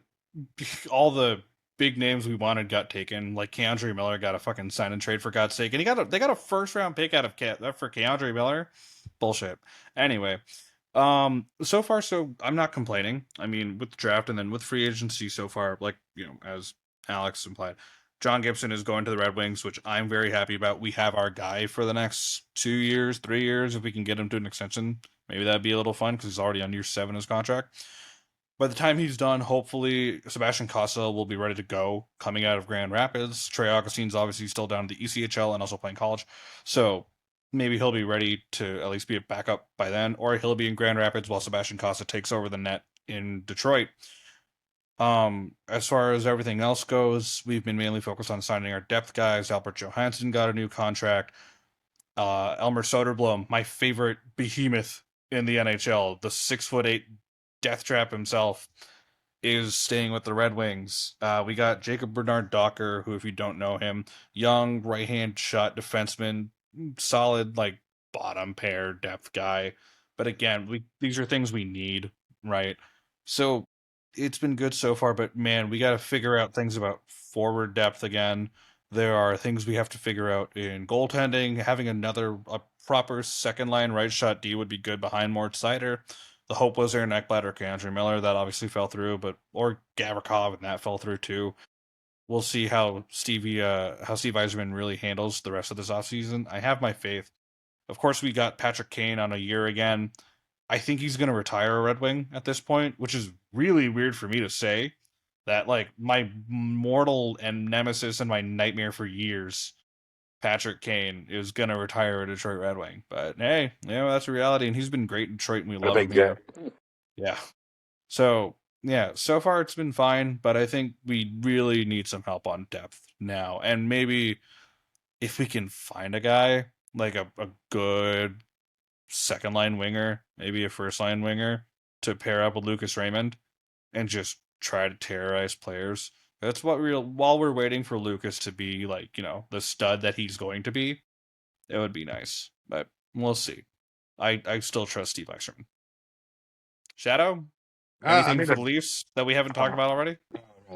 [SPEAKER 1] All the big names we wanted got taken. Like Keandre Miller got a fucking sign and trade for God's sake. And they got a first round pick out of for Keandre Miller. Bullshit. Anyway, so far, so I'm not complaining. I mean, with the draft and then with free agency so far, as Alex implied, John Gibson is going to the Red Wings, which I'm very happy about. We have our guy for the next 2 years, 3 years. If we can get him to an extension, maybe that'd be a little fun because he's already on year 7 of his contract. By the time he's done, hopefully Sebastian Casa will be ready to go coming out of Grand Rapids. Trey Augustine's obviously still down to the ECHL and also playing college. So maybe he'll be ready to at least be a backup by then, or he'll be in Grand Rapids while Sebastian Casa takes over the net in Detroit. As far as everything else goes, we've been mainly focused on signing our depth guys. Albert Johansson got a new contract. Elmer Soderblom, my favorite behemoth in the NHL, the 6'8" death trap himself, is staying with the Red Wings. We got Jacob Bernard Docker, who, if you don't know him, young right-hand shot defenseman, solid bottom pair depth guy. But again, these are things we need, right? So it's been good so far, but man, we got to figure out things about forward depth again. There are things we have to figure out in goaltending. Having a proper second line right shot D would be good behind Mort Seider. The hope was Aaron Ekblad or Keandre Miller. That obviously fell through, or Gavrikov, and that fell through too. We'll see how Steve Yzerman really handles the rest of this offseason. I have my faith. Of course, we got Patrick Kane on a year again. I think he's going to retire a Red Wing at this point, which is really weird for me to say. That my mortal and nemesis and my nightmare for years, Patrick Kane, is going to retire a Detroit Red Wing. But hey, that's a reality, and he's been great in Detroit, and we love him here. Yeah. So, yeah, so far it's been fine, but I think we really need some help on depth now. And maybe if we can find a guy, like a good second line winger, maybe a first line winger, to pair up with Lucas Raymond and just try to terrorize players. That's what while we're waiting for Lucas to be the stud that he's going to be, it would be nice. But we'll see. I still trust Steve Yzerman. Shadow? Anything for the Leafs that we haven't talked about already?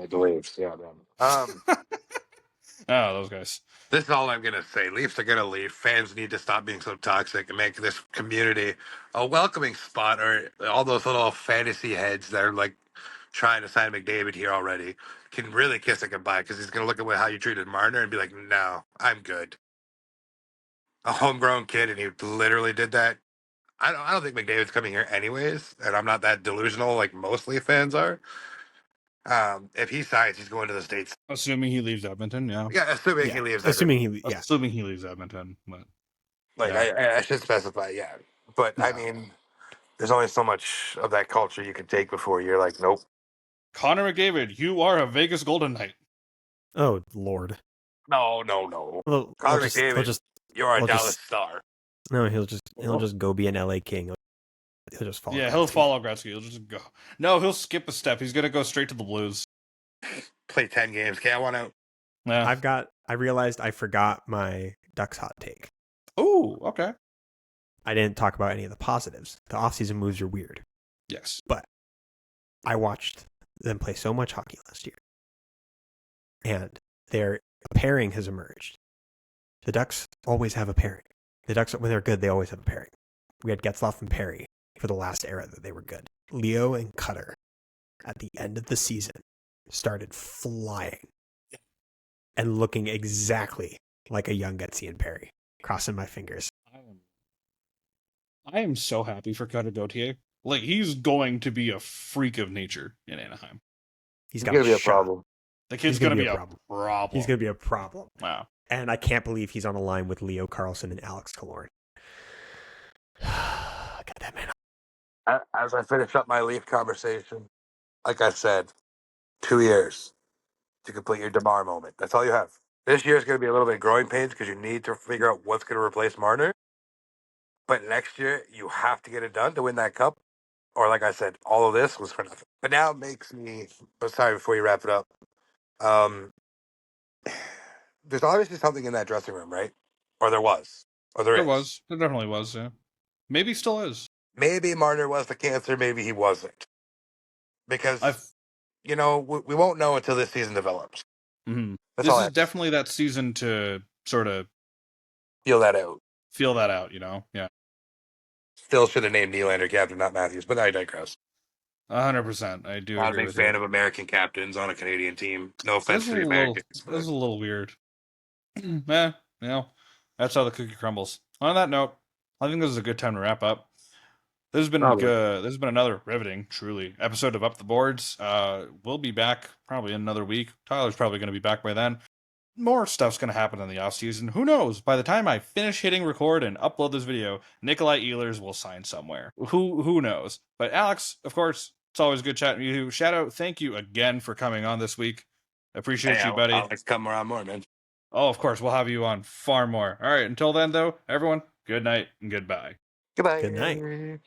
[SPEAKER 3] The Leafs, yeah.
[SPEAKER 1] Oh, those guys.
[SPEAKER 3] This is all I'm going to say. Leafs are going to leave. Fans need to stop being so toxic and make this community a welcoming spot, or all those little fantasy heads that are trying to sign McDavid here already can really kiss it goodbye, because he's going to look at how you treated Marner and be like, no, I'm good. A homegrown kid, and he literally did that. I don't think McDavid's coming here anyways, and I'm not that delusional like most Leaf fans are. If he signs, he's going to the States.
[SPEAKER 1] Assuming he leaves Edmonton, yeah.
[SPEAKER 3] Yeah, assuming he leaves.
[SPEAKER 1] Assuming he leaves Edmonton, but
[SPEAKER 3] I should specify, yeah. But I mean, there's only so much of that culture you can take before you're like, nope.
[SPEAKER 1] Connor McDavid, you are a Vegas Golden Knight.
[SPEAKER 2] Oh Lord.
[SPEAKER 3] No.
[SPEAKER 2] Well,
[SPEAKER 3] Connor McDavid, you're a Dallas Star.
[SPEAKER 2] No, he'll just go be an LA King. He'll just follow.
[SPEAKER 1] Yeah, he'll follow Gretzky. He'll just go. No, he'll skip a step. He's gonna go straight to the Blues.
[SPEAKER 3] Play 10 games. Okay, I want out.
[SPEAKER 1] Yeah.
[SPEAKER 2] I realized I forgot my Ducks hot take.
[SPEAKER 1] Oh, okay.
[SPEAKER 2] I didn't talk about any of the positives. The offseason moves are weird.
[SPEAKER 1] Yes.
[SPEAKER 2] But I watched them play so much hockey last year. And their pairing has emerged. The Ducks always have a pairing. The Ducks, when they're good, they always have a pairing. We had Getzlaf and Perry for the last era that they were good. Leo and Cutter, at the end of the season, started flying and looking exactly like a young Getzey and Perry. Crossing my fingers.
[SPEAKER 1] I am so happy for Cutter Gauthier. Like, he's going to be a freak of nature in Anaheim.
[SPEAKER 2] He's
[SPEAKER 3] going to be a problem.
[SPEAKER 1] The kid's going to be a problem.
[SPEAKER 2] He's going to be a problem.
[SPEAKER 1] Wow.
[SPEAKER 2] And I can't believe he's on a line with Leo Carlson and Alex Killorn. Get that man.
[SPEAKER 3] As I finish up my Leaf conversation, like I said, 2 years to complete your DeMar moment. That's all you have. This year is going to be a little bit of growing pains because you need to figure out what's going to replace Marner. But next year, you have to get it done to win that cup. Or like I said, all of this was for nothing. But now it makes me... Sorry, before you wrap it up. There's obviously something in that dressing room, right? Or there was. Or there is.
[SPEAKER 1] There definitely was, yeah. Maybe still is.
[SPEAKER 3] Maybe Marner was the cancer, maybe he wasn't. Because, we won't know until this season develops.
[SPEAKER 1] Mm-hmm. This is definitely that season to sort of...
[SPEAKER 3] Feel that out,
[SPEAKER 1] Yeah.
[SPEAKER 3] Still should have named Nylander captain, not Matthews, but I digress.
[SPEAKER 1] 100%. I do agree with you.
[SPEAKER 3] I'm a big fan of American captains on a Canadian team. No offense to the Americans.
[SPEAKER 1] This is a little weird. That's how the cookie crumbles. On that note, I think this is a good time to wrap up. This has been good. This has been another riveting, truly, episode of Up the Boards. We'll be back probably in another week. Tyler's probably going to be back by then. More stuff's going to happen in the offseason. Who knows? By the time I finish hitting record and upload this video, Nikolai Ehlers will sign somewhere. Who knows? But Alex, of course, it's always good chatting with you. Shout out, thank you again for coming on this week. Appreciate you, buddy.
[SPEAKER 3] I'll come around more, man.
[SPEAKER 1] Oh, of course, we'll have you on far more. All right, until then, though, everyone, good night and goodbye.
[SPEAKER 3] Goodbye.
[SPEAKER 2] Good night.